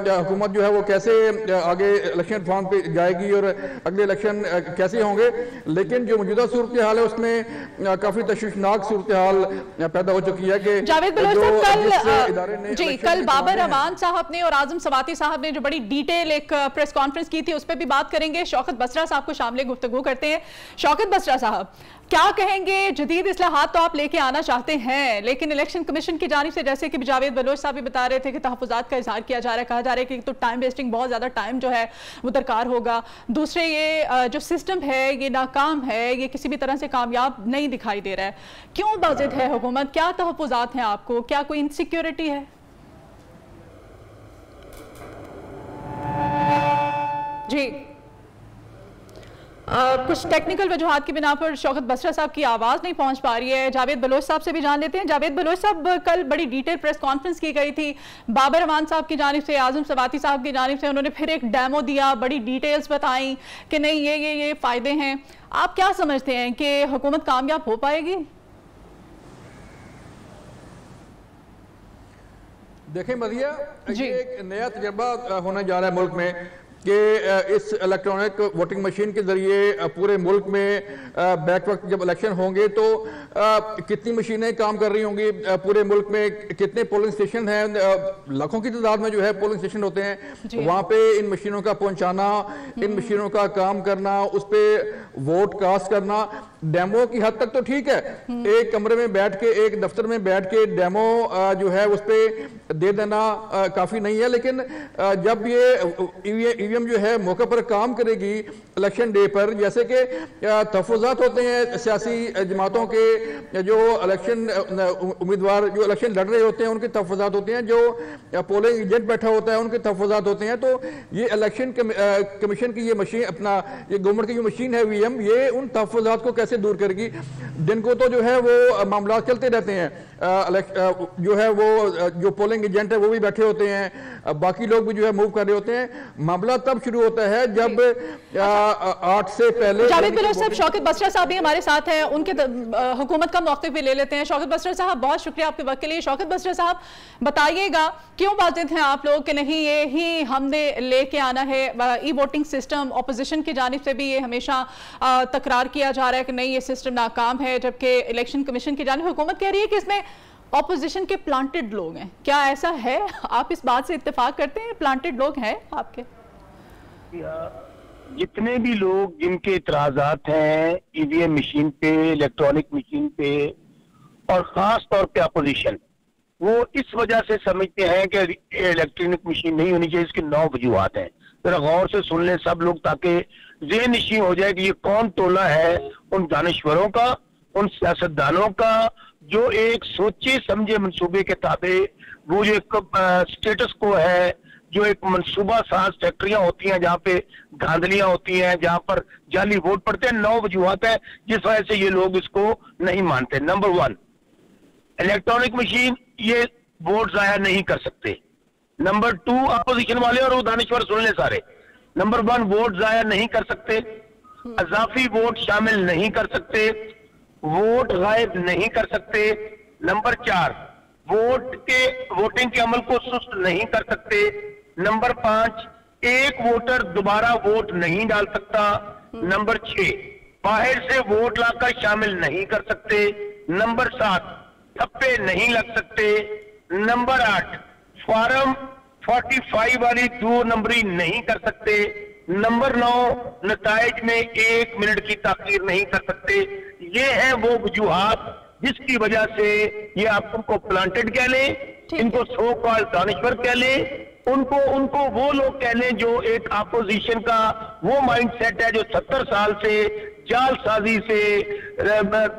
हुकूमत जो है वो कैसे आगे इलेक्शन रिफॉर्म पे जाएगी और अगले इलेक्शन कैसे होंगे। लेकिन जो मौजूदा सूरत हाल है उसमें काफी तशवीशनाक सूरत हाल पैदा हो चुकी है कि जावेद बलोच साहब, कल बाबर अमान साहब ने और आजम सवाती साहब ने जो बड़ी डिटेल एक प्रेस कॉन्फ्रेंस की थी, उस पर भी बात करेंगे। शौकत बसरा साहब को शामिल गुफ्तगू करते हैं। शौकत बसरा साहब, क्या कहेंगे? जदीद इस्लाहात तो आप लेके आना चाहते हैं, लेकिन इलेक्शन कमीशन की जानिब से, जैसे कि जावेद बलोच साहब भी बता रहे थे, कि तहफ़्फ़ुज़ात का इजहार किया जा रहा है, कहा जा रहा है कि तो टाइम वेस्टिंग, बहुत ज़्यादा टाइम जो है वो दरकार होगा। दूसरे ये जो सिस्टम है ये नाकाम है, ये किसी भी तरह से कामयाब नहीं दिखाई दे रहा है। क्यों बाज़िद है हुकूमत? क्या तहफ़्फ़ुज़ात हैं आपको? क्या कोई इनसिक्योरिटी है? जी, कुछ टेक्निकल वजूहात की बिना पर शौकत बसरा साहब की आवाज़ नहीं पहुंच पा रही है। जावेद बलोच साहब से भी जान लेते हैं। जावेद बलोच साहब, कल बड़ी डिटेल प्रेस कॉन्फ्रेंस की गई थी बाबर अमान साहब की जानिब से, आजम सवाती साहब की जानिब से। उन्होंने फिर एक डेमो दिया, बड़ी डिटेल्स बताई कि नहीं ये फ़ायदे हैं। आप क्या समझते हैं कि हुकूमत कामयाब हो पाएगी? देखें मरिया, ये एक नया तजर्बा होने जा रहा है मुल्क में कि इस इलेक्ट्रॉनिक वोटिंग मशीन के ज़रिए पूरे मुल्क में बैक वक्त जब इलेक्शन होंगे तो कितनी मशीनें काम कर रही होंगी, पूरे मुल्क में कितने पोलिंग स्टेशन हैं, लाखों की तादाद में जो है पोलिंग स्टेशन होते हैं, वहाँ पे इन मशीनों का पहुँचाना, इन मशीनों का काम करना, उस पर वोट कास्ट करना। डेमो की हद तक तो ठीक है, एक कमरे में बैठ के, एक दफ्तर में बैठ के डेमो जो है उस पर दे देना काफ़ी नहीं है। लेकिन जब ये ईवीएम जो है मौके पर काम करेगी इलेक्शन डे पर, जैसे कि तहफ़्फ़ुज़ात होते हैं सियासी जमातों के, जो इलेक्शन उम्मीदवार जो इलेक्शन लड़ रहे होते हैं उनके तहफ़्फ़ुज़ात होते हैं, जो पोलिंग एजेंट बैठा होता है उनके तहफ़्फ़ुज़ात होते हैं। तो ये इलेक्शन कमीशन की ये मशीन, अपना ये गवर्नमेंट की जो मशीन है ईवीएम, ये उन तहफ़्फ़ुज़ात को कैसे दूर करेगी? दिन को तो जो है वो मामला चलते रहते हैं, जो है वो जो पोलिंग एजेंट है वो भी बैठे होते हैं, बाकी लोग भी जो है मूव कर रहे होते हैं। मामला तब शुरू होता है जब 8 से पहले। जावेद बलोच साहब, शौकत बसरा साहब भी हमारे साथ हैं, उनके हुकूमत का मौक़िफ़ भी ले लेते हैं। शौकत बसरा साहब, बहुत शुक्रिया आपके वक्त के लिए। शौकत बसरा साहब, बताइएगा क्यों बाज़िद हैं आप लोग कि नहीं ये ही हमने लेके आना है ई वोटिंग सिस्टम? अपोजिशन की जानिब से भी ये हमेशा तकरार किया जा रहा है कि नहीं ये सिस्टम नाकाम है, जबकि इलेक्शन कमीशन की जानिब हुकूमत कह रही है कि इसमें ऑपोजिशन के प्लांटेड लोग हैं। क्या ऐसा है? आप इस बात से इत्तेफाक करते हैं, प्लांटेड लोग हैं आपके? जितने भी लोग जिनके इतराजात हैं ईवीएम मशीन पे, इलेक्ट्रॉनिक मशीन पे, और खास तौर पे अपोजिशन, वो इस वजह से समझते हैं कि इलेक्ट्रॉनिक मशीन नहीं होनी चाहिए। इसके 9 वजूहात हैं, जरा गौर से सुन लें सब लोग, ताकि ज़ेहन नशीं हो जाए कि ये कौन टोला है उन दानिश्वरों का, उन सियासतदानों का, जो एक सोचे समझे मंसूबे के ताबे वो जो एक स्टेटस को है, जो एक मनसूबा साज फैक्ट्रियां होती हैं जहाँ पे धांधलियां होती हैं, जहाँ पर जाली वोट पड़ते हैं। 9 वजूहात है जिस वजह से ये लोग इसको नहीं मानते। नंबर 1, इलेक्ट्रॉनिक मशीन ये वोट जाया नहीं कर सकते। नंबर 2, अपोजिशन वाले और वो दानिश्वर सुन ले सारे। नंबर 1, वोट जाया नहीं कर सकते, अजाफी वोट शामिल नहीं कर सकते, वोट गायब नहीं कर सकते। नंबर 4, वोटिंग के अमल को सुस्त नहीं कर सकते। नंबर 5, एक वोटर दोबारा वोट नहीं डाल सकता। नंबर 6, बाहर से वोट लाकर शामिल नहीं कर सकते। नंबर 7, ठप्पे नहीं लग सकते। नंबर 8, फॉर्म 45 वाली 2 नंबरी नहीं कर सकते। नंबर 9, नताइज में 1 मिनट की ताखीर नहीं कर सकते। ये है वो वजूहात जिसकी वजह से ये आप उनको प्लांटेड कह लें, इनको सो कॉल्ड दानिश्वर कह लें, उनको वो लोग कह लें जो एक अपोजिशन का वो माइंडसेट है जो 70 साल से जालसाजी से,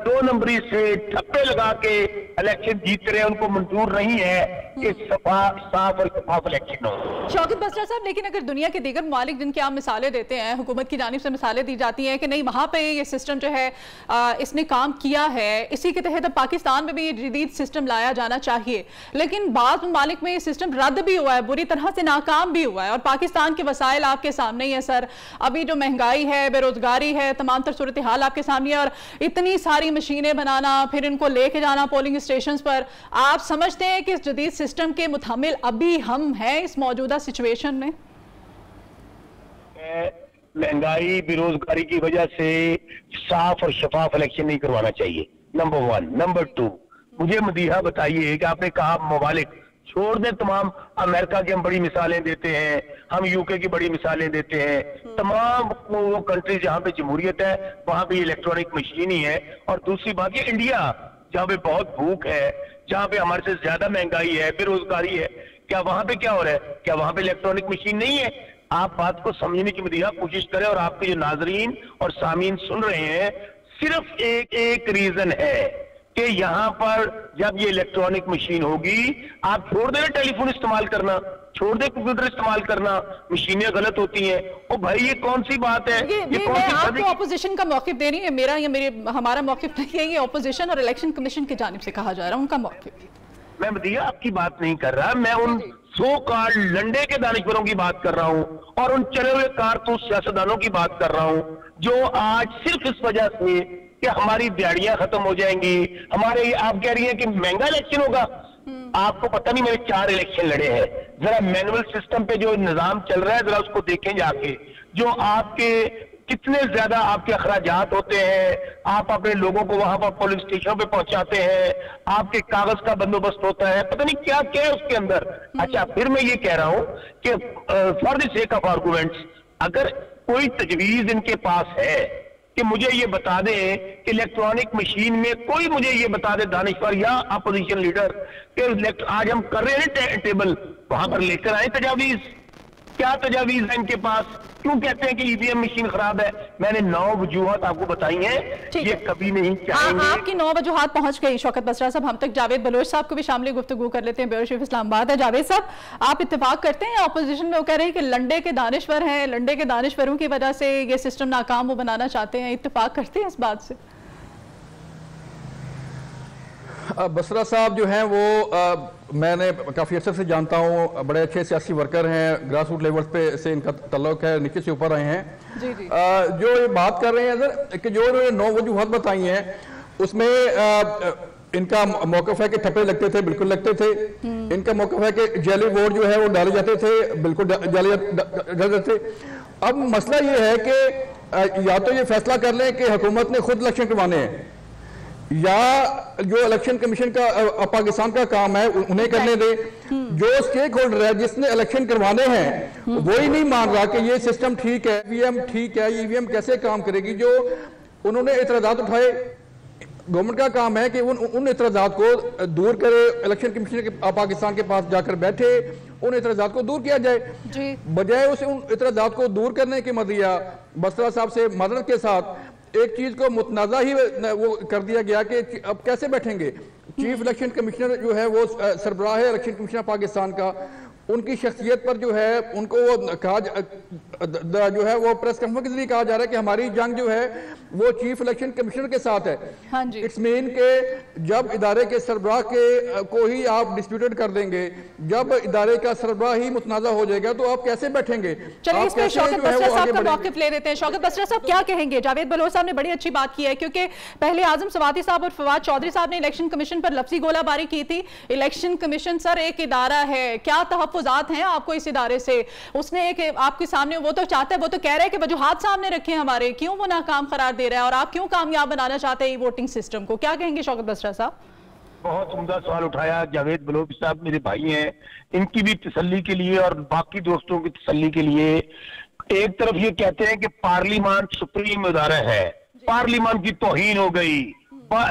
2 नंबरी से, ठप्पे लगा के इलेक्शन जीत रहे हैं, उनको मंजूर नहीं है कि साफ और शफाफ इलेक्शन हो। शौकत बसरा साहब, लेकिन अगर दुनिया के दीगर ममालिक जिनके आप मिसालें देते हैं, हुकूमत की जानिब से मिसालें दी जाती हैं कि नहीं वहाँ पे ये सिस्टम जो है इसने काम किया है, इसी के तहत अब पाकिस्तान में भी ये जदीद सिस्टम लाया जाना चाहिए, लेकिन बाज़ ममालिक में ये सिस्टम रद्द भी हुआ है, बुरी तरह से नाकाम भी हुआ है, और पाकिस्तान के वसाइल आपके सामने ही है सर। अभी जो महंगाई है, बेरोजगारी है, तमाम तर सूरत हाल आपके सामने है, और इतनी सारी मशीनें बनाना, फिर इनको लेके जाना पोलिंग स्टेशन पर। आप समझते हैं कि इस जदीद सिस्टम के मुतामिल अभी हम हैं इस मौजूदा सिचुएशन में? महंगाई, बेरोजगारी की वजह से साफ और शफाफ इलेक्शन नहीं करवाना चाहिए, नंबर 1। नंबर 2, मुझे मदीहा बताइए कि आपने कहा ममालिक छोड़ दें तमाम, अमेरिका की हम बड़ी मिसालें देते हैं, हम यूके की बड़ी मिसालें देते हैं, तमाम वो कंट्री जहां पे जमहूरियत है वहां पे इलेक्ट्रॉनिक मशीन ही है। और दूसरी बात ये इंडिया जहां पे बहुत भूख है, जहां पे हमारे से ज्यादा महंगाई है, बेरोजगारी है, क्या वहां पे क्या हो रहा है? क्या वहां पे इलेक्ट्रॉनिक मशीन नहीं है? आप बात को समझने की मदीहा कोशिश करें, और आपके जो नाजरीन और सामीन सुन रहे हैं, सिर्फ एक रीजन है कि यहां पर जब ये इलेक्ट्रॉनिक मशीन होगी, आप छोड़ दें टेलीफोन इस्तेमाल करना, छोड़ दे कंप्यूटर इस्तेमाल करना, मशीनें गलत होती हैं। ओ भाई ये कौन सी बात है? ये कौन मैं सी आपको ऑपोजिशन का मौकिफ दे रही है, मेरा या हमारा मौकिफ नहीं है, ये ऑपोजिशन और इलेक्शन कमीशन की जानिब से कहा जा रहा है उनका मौकिफ। मैं मदीहा आपकी बात नहीं कर रहा, मैं उन सो कॉल्ड लंडे के दानिशवरों की बात कर रहा हूं, और उन चले हुए कारतूस सियासतदानों की बात कर रहा हूं, जो आज सिर्फ इस वजह से कि हमारी दिहाड़ियां खत्म हो जाएंगी, हमारे, आप कह रही हैं कि महंगा इलेक्शन होगा। आपको पता नहीं, मैंने 4 इलेक्शन लड़े हैं। जरा मैनुअल सिस्टम पे जो निजाम चल रहा है जरा उसको देखें जाके, जो आपके कितने ज्यादा आपके अखराजात होते हैं, आप अपने लोगों को वहां पर पोलिंग स्टेशनों पे पहुंचाते हैं, आपके कागज का बंदोबस्त होता है, पता नहीं क्या क्या है उसके अंदर। अच्छा, फिर मैं ये कह रहा हूं कि for the sake of arguments, अगर कोई तजवीज इनके पास है कि मुझे ये बता दे कि इलेक्ट्रॉनिक मशीन में, कोई मुझे ये बता दे दानिशवर या अपोजिशन लीडर कि आज हम कर रहे हैं टेबल, वहां पर लेकर आए तजावीज। क्या तजावीज है इनके पास? क्यों कहते हैं कि ईवीएम मशीन खराब है? मैंने 9 वजूहात आपको बताई हैं, ये कभी नहीं चाहेंगे। आपकी 9 वजूहात पहुंच गई शौकत बसरा साहब। हम तक जावेद बलोच साहब को भी शामिल गुफ्तगू कर लेते हैं, ब्यूरो चीफ इस्लामाबाद है। जावेद साहब, आप इत्तेफाक करते हैं अपोजिशन में वो कह रहे हैं कि लंडे के दानिश्वर हैं, लंडे के दानिश्वरों की वजह से ये सिस्टम नाकाम वो बनाना चाहते हैं, इत्तेफाक करते हैं इस बात से? बसरा साहब जो हैं वो मैंने काफ़ी अर्से से जानता हूँ, बड़े अच्छे सियासी वर्कर हैं, ग्रास रूट लेवल पे से इनका तल्लुक है, नीचे से ऊपर आए हैं। जी जी। जो ये बात कर रहे हैं सर कि जो 9 वजूहात बताई हैं उसमें इनका मौक़िफ़ है कि ठप्पे लगते थे, बिल्कुल लगते थे। इनका मौक़िफ़ है कि जाली वोट जो है वो डाले जाते थे, बिल्कुल जाली डाले थे। अब मसला ये है कि या तो ये फैसला कर लें कि हुकूमत ने खुद इलेक्शन करवाने हैं, या जो इलेक्शन कमीशन का पाकिस्तान का काम है उन्हें करने दे। जो स्टेक होल्डर है जिसने इलेक्शन करवाने हैं वो ही नहीं मान रहा कि ये सिस्टम ठीक है, ईवीएम ठीक है, ईवीएम कैसे काम करेगी। जो उन्होंने इतराज़ात उठाए, गवर्नमेंट का काम है कि उन इतराज़ात को दूर करे, इलेक्शन कमीशन के पाकिस्तान के पास जाकर बैठे, उन इतराज़ात को दूर किया जाए। बजाय उसे उन इतराज़ात को दूर करने की मदिया बसरा साहब से मदद के साथ एक चीज को मुतनाज़ा ही वो कर दिया गया कि अब कैसे बैठेंगे। चीफ इलेक्शन कमिश्नर जो है वो सरबराह है इलेक्शन कमीशन पाकिस्तान का, उनकी शख्सियत पर जो है उनको वो कहा जो है वो प्रेस कॉन्फ्रेंस के जरिए कहा जा रहा है कि हमारी जंग जो है वो चीफ इलेक्शन कमिश्नर के साथ है। हाँ जी। इट्स मीन के जब इदारे के सरबराह के को ही आप डिस्प्यूटेड कर देंगे, जब इदारे का सरबराह ही मुतनाज़ा हो जाएगा तो आप कैसे बैठेंगे? चलिए इस पे शौकत बसरा साहब का मौक़िफ़ ले लेते हैं। शौकत बसरा साहब क्या कहेंगे? जावेद बलोच साहब ने बड़ी अच्छी बात की है, क्योंकि पहले आजम सवाती साहब और फवाद चौधरी साहब ने इलेक्शन कमीशन पर लफ्जी गोलाबारी की थी। इलेक्शन कमीशन सर एक इदारा है, क्या तहफ़्फ़ुज़ात हैं आपको इस इदारे से? उसने एक आपके सामने, वो तो चाहता है, वो तो कह रहा है कि वजूहात सामने रखे हमारे, क्यों वो नाकाम करार दे रहा है, और आप क्यों कामयाब बनाना चाहते हैं वोटिंग सिस्टम को? क्या कहेंगे शौकत बसरा साहब? बहुत उम्दा सवाल उठाया जावेद बलोच साहब, मेरे भाई हैं, इनकी भी तसल्ली के लिए और बाकी दोस्तों की तसल्ली के लिए, एक तरफ ये कहते हैं कि पार्लियामेंट सुप्रीम इदारा है पार्लियामेंट की तौहीन हो गई,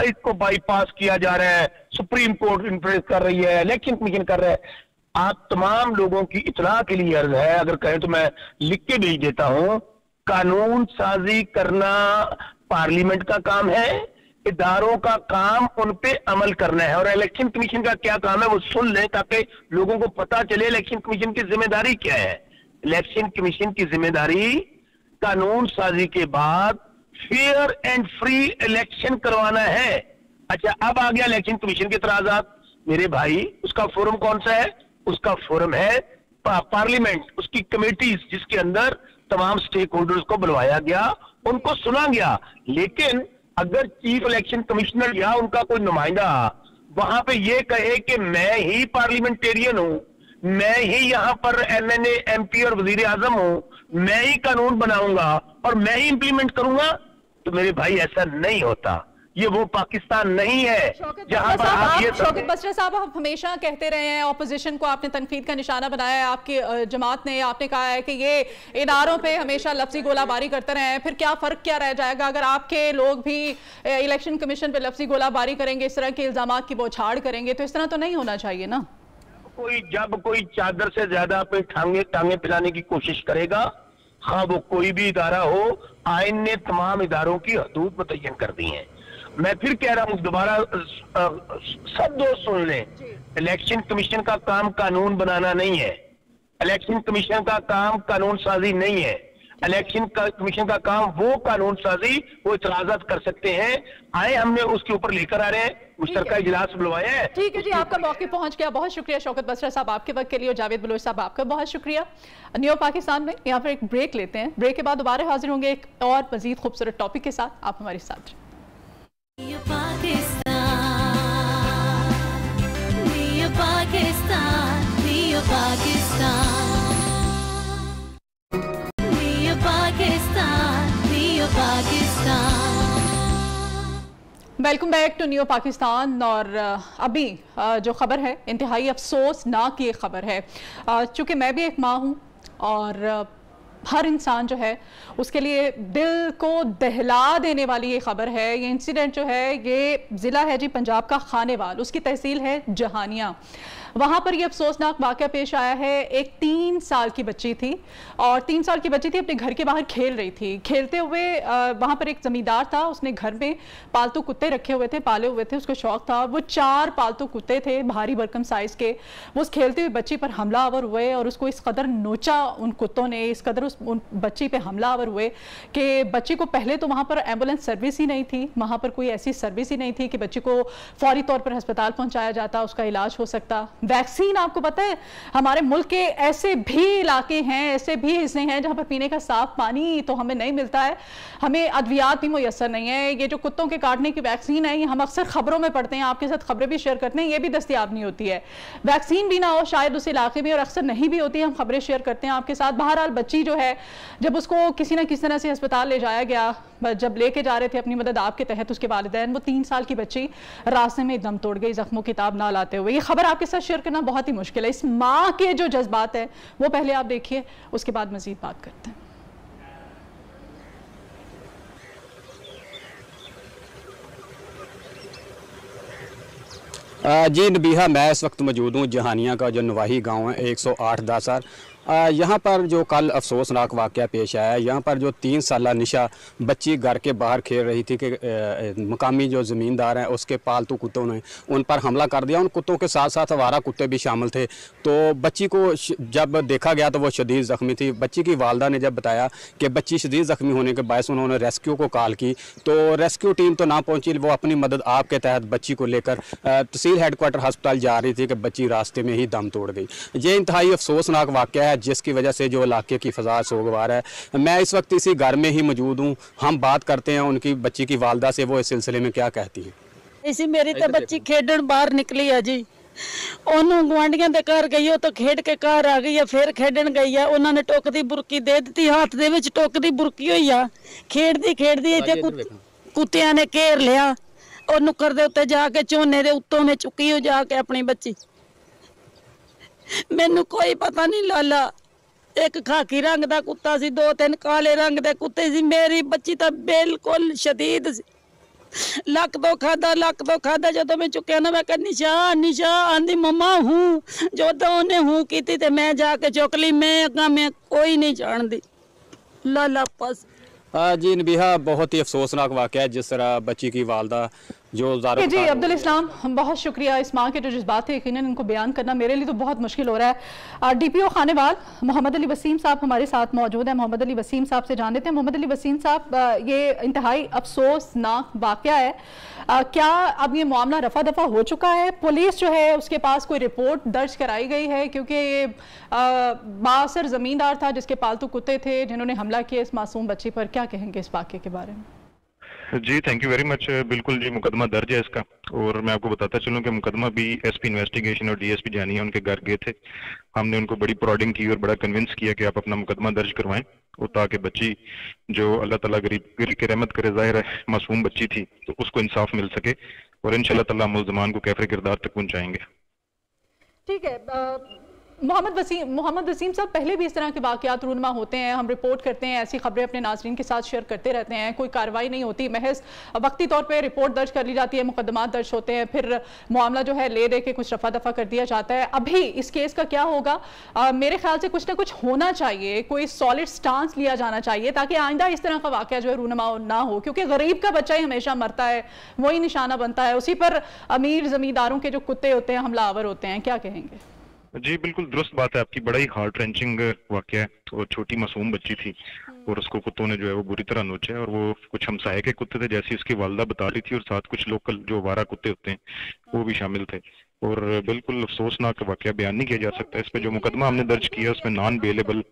इसको बाईपास किया जा रहा है, सुप्रीम कोर्ट इंफ्लुएंस कर रही है, इलेक्शन कमीशन कर रहा है। आप तमाम लोगों की इत्तला के लिए अर्ज है, अगर कहें तो मैं लिख के भेज देता हूं, कानून साजी करना पार्लियामेंट का काम है, इदारों का काम उन पे अमल करना है। और इलेक्शन कमीशन का क्या काम है वो सुन लें ताकि लोगों को पता चले इलेक्शन कमीशन की जिम्मेदारी क्या है। इलेक्शन कमीशन की जिम्मेदारी कानून साजी के बाद फेयर एंड फ्री इलेक्शन करवाना है। अच्छा, अब आ गया इलेक्शन कमीशन के इतराजात। मेरे भाई, उसका फोरम कौन सा है? उसका फोरम है पार्लियामेंट, उसकी कमेटीज, जिसके अंदर तमाम स्टेक होल्डर्स को बुलवाया गया, उनको सुना गया। लेकिन अगर चीफ इलेक्शन कमिश्नर या उनका कोई नुमाइंदा वहां पे ये कहे कि मैं ही पार्लियामेंटेरियन हूं, मैं ही यहां पर एमएनए, एमपी और वजीर आजम हूं, मैं ही कानून बनाऊंगा और मैं ही इंप्लीमेंट करूंगा, तो मेरे भाई ऐसा नहीं होता। ये वो पाकिस्तान नहीं है जहां पर आप ये शौकत बसरा साहब, आप हमेशा कहते रहे हैं, ऑपोजिशन को आपने तनकीद का निशाना बनाया है, आपकी जमात ने, आपने कहा है कि ये इदारों पे हमेशा लफ्जी गोलाबारी करते रहे हैं। फिर क्या फर्क क्या रह जाएगा अगर आपके लोग भी इलेक्शन कमीशन पे लफ्जी गोलाबारी करेंगे, इस तरह के इल्जाम की बौछार करेंगे? तो इस तरह तो नहीं होना चाहिए ना। जब कोई चादर से ज्यादा अपनी टांगे पिलाने की कोशिश करेगा, हाँ वो कोई भी इदारा हो, आइन ने तमाम इदारों की हदूद मुतय्यन कर दी है। मैं फिर कह रहा हूं, दोबारा सब दोस्त सुन लें, इलेक्शन कमीशन का काम कानून बनाना नहीं है, इलेक्शन कमीशन का काम कानून साजी नहीं है। इलेक्शन कमीशन का काम वो कानून साजी, वो इतराजात कर सकते हैं। आए, हमने उसके ऊपर लेकर आ रहे हैं, मुश्तरका इजलास बुलवाया है। ठीक है जी, आपका मौके पहुंच गया। बहुत शुक्रिया शौकत बसरा साहब आपके वक्त के लिए, और जावेद बलोच साहब आपका बहुत शुक्रिया। न्यू पाकिस्तान में यहाँ पर एक ब्रेक लेते हैं, ब्रेक के बाद दोबारा हाजिर होंगे एक और मजीद खूबसूरत टॉपिक के साथ। आप हमारे साथ। Welcome back to new Pakistan. और अभी जो खबर है, इंतहाई अफसोसनाक ये खबर है। चूँकि मैं भी एक माँ हूँ और हर इंसान जो है उसके लिए दिल को दहला देने वाली ये खबर है। ये इंसिडेंट जो है, ये ज़िला है जी पंजाब का खानेवाल, उसकी तहसील है जहानिया। वहाँ पर ये अफसोसनाक वाक़या पेश आया है। एक 3 साल की बच्ची थी, और 3 साल की बच्ची थी, अपने घर के बाहर खेल रही थी। खेलते हुए वहाँ पर एक ज़मींदार था, उसने घर में पालतू कुत्ते रखे हुए थे, पाले हुए थे, उसको शौक था। वो 4 पालतू कुत्ते थे, भारी भरकम साइज़ के। वो उस खेलती हुई बच्ची पर हमलावर हुए और उसको इस कदर नोचा उन कुत्तों ने, इस कदर उन बच्ची पे हमलावर हुए कि बच्ची को पहले तो वहाँ पर एम्बुलेंस सर्विस ही नहीं थी, वहाँ पर कोई ऐसी सर्विस ही नहीं थी कि बच्ची को फौरी तौर पर अस्पताल पहुँचाया जाता, उसका इलाज हो सकता। वैक्सीन, आपको पता है हमारे मुल्क के ऐसे भी इलाके हैं, ऐसे भी हिस्से हैं जहां पर पीने का साफ पानी तो हमें नहीं मिलता है, हमें अद्वियात भी मुयस्सर नहीं है। ये जो कुत्तों के काटने की वैक्सीन है, ये हम अक्सर खबरों में पढ़ते हैं, आपके साथ खबरें भी शेयर करते हैं, ये भी दस्तयाब नहीं होती है। वैक्सीन भी ना हो शायद उस इलाके में, और अक्सर नहीं भी होती है, हम खबरें शेयर करते हैं आपके साथ। बहरहाल बच्ची जो है, जब उसको किसी ना किसी तरह से अस्पताल ले जाया गया, जब लेके जा रहे थे अपनी मदद आपके तहत उसके वालिदैन, वो 3 साल की बच्ची रास्ते में दम तोड़ गई, जख्मों की ताब ना लाते हुए। ये खबर आपके साथ शेयर करना बहुत ही मुश्किल है। इस माँ के जो जज्बात है वो पहले आप देखिए, उसके बाद मजीद बात करते हैं। जी नबीहा, मैं इस वक्त मौजूद हूँ जहानिया का जो नवाही गांव है 108 दासर। यहाँ पर जो कल अफसोसनाक वाक़या पेश आया है, यहाँ पर जो 3 साला निशा बच्ची घर के बाहर खेल रही थी कि मकामी जो ज़मींदार हैं उसके पालतू कुत्तों ने उन पर हमला कर दिया। उन कुत्तों के साथ साथ आवारा कुत्ते भी शामिल थे। तो बच्ची को जब देखा गया तो वो शदीद ज़ख्मी थी। बच्ची की वालदा ने जब बताया कि बच्ची शदीद ज़ख्मी होने के बायस उन्होंने रेस्क्यू को कॉल की, तो रेस्क्यू टीम तो ना पहुँची, वो अपनी मदद आपके तहत बच्ची को लेकर तहसील हेडक्वार्टर हस्पताल जा रही थी कि बच्ची रास्ते में ही दम तोड़ गई। ये इंतहाई अफसोसनाक वाक़या है जिसकी वजह से जो इलाके की फ़ज़ा सोगवार है। मैं इस वक्त इसी घर में ही मौजूद हूँ। हम बात करते हैं उनकी बच्ची की वालदा से, वो इस सिलसिले में क्या कहती है। इसी मेरी तो बच्ची खेडन बाहर निकली है जी, ਉਹਨੂੰ ਗਵਾਂਢੀਆਂ ਦੇ ਘਰ ਗਈ, ਉਹ ਤਾਂ ਖੇਡ ਕੇ ਘਰ ਆ ਗਈ ਆ, ਫਿਰ ਖੇਡਣ ਗਈ ਆ, ਉਹਨਾਂ ਨੇ ਟੋਕ ਦੀ ਬੁਰਕੀ ਦੇ ਦਿੱਤੀ, ਹੱਥ ਦੇ ਵਿੱਚ ਟੋਕ ਦੀ ਬੁਰਕੀ ਹੋਈ ਆ, ਖੇਡਦੀ ਇੱਥੇ ਕੁੱਤਿਆਂ ਨੇ ਘੇਰ ਲਿਆ, ਉਹ ਨੁੱਕਰ ਦੇ ਉੱਤੇ ਜਾ ਕੇ ਝੋਨੇ ਦੇ ਉੱਤੋਂ ਨੇ ਚੁੱਕੀ ਹੋ ਜਾ ਕੇ ਆਪਣੀ ਬੱਚੀ। ਮੈਨੂੰ ਕੋਈ ਪਤਾ ਨਹੀਂ ਲਾਲਾ, एक खाकी रंग दा कुत्ता सी, 2-3 काले रंग दे कुत्ते सी। मेरी बच्ची तो बिल्कुल शदीद सी, लक तो खादा जो मैं चुकया ना, मैं कहा निशा निशा आंदी मम्मा हूँ, जो उन्हें हूँ की ते मैं जाके चुक ली। मैं कोई नहीं जानती लाला पास। जी नबीहा, बहुत ही अफसोसनाक वाक़या है जिस तरह बच्ची की वालदा जो जी अब्दुल इस्लाम, बहुत शुक्रिया। इस माँ के जो जज्बात थे यकीनन इनको बयान करना मेरे लिए तो बहुत मुश्किल हो रहा है। DPO खानेवाल मोहम्मद अली वसीम साहब हमारे साथ मौजूद हैं। मोहम्मद अली वसीम साहब से जान लेते हैं। मोहम्मद अली वसीम साहब, ये इंतहाई अफसोसनाक वाक़या है, क्या अब ये मामला रफा दफा हो चुका है? पुलिस जो है उसके पास कोई रिपोर्ट दर्ज कराई गई है? क्योंकि ये बासर ज़मींदार था जिसके पालतू कुत्ते थे जिन्होंने हमला किया इस मासूम बच्ची पर, क्या कहेंगे इस वाक़े के बारे में? जी थैंक यू वेरी मच। बिल्कुल जी, मुकदमा दर्ज है इसका, और मैं आपको बताता चलूं कि मुकदमा भी SP इन्वेस्टिगेशन और DSP जानिया उनके घर गए थे। हमने उनको बड़ी प्रोडिंग की और बड़ा कन्विंस किया कि आप अपना मुकदमा दर्ज करवाएं, और ताकि बच्ची जो अल्लाह ताला गरीब की रहमत करे, जाहिर है मासूम बच्ची थी, तो उसको इंसाफ मिल सके, और इंशाल्लाह ताला मुल्ज़मान को कैफरे किरदार तक पहुंचाएंगे। ठीक है मोहम्मद वसीम साहब, पहले भी इस तरह के वाक़यात रूनमा होते हैं, हम रिपोर्ट करते हैं, ऐसी खबरें अपने नाज़रीन के साथ शेयर करते रहते हैं, कोई कार्रवाई नहीं होती, महज वक्ती तौर पे रिपोर्ट दर्ज कर ली जाती है, मुकदमात दर्ज होते हैं, फिर मामला जो है ले दे के कुछ रफा दफा कर दिया जाता है। अभी इस केस का क्या होगा? मेरे ख्याल से कुछ ना कुछ होना चाहिए, कोई सॉलिड स्टांस लिया जाना चाहिए ताकि आइंदा इस तरह का वाक़या जो है रूनमा ना हो, क्योंकि गरीब का बच्चा ही हमेशा मरता है, वही निशाना बनता है, उसी पर अमीर ज़मींदारों के जो कुत्ते होते हैं हमलावर होते हैं। क्या कहेंगे? जी बिल्कुल दुरुस्त बात है आपकी, बड़ा ही हार्ट रेंचिंग वाकया है, और छोटी मासूम बच्ची थी और उसको कुत्तों ने जो है वो बुरी तरह नोचा है, और वो कुछ हमसाये के कुत्ते थे जैसी उसकी वालदा बता रही थी, और साथ कुछ लोकल जो आवारा कुत्ते होते हैं वो भी शामिल थे, और बिल्कुल अफसोसनाक वाकया बयान नहीं किया जा सकता। इस पे जो मुकदमा हमने दर्ज किया उसमें नॉन बेलेबल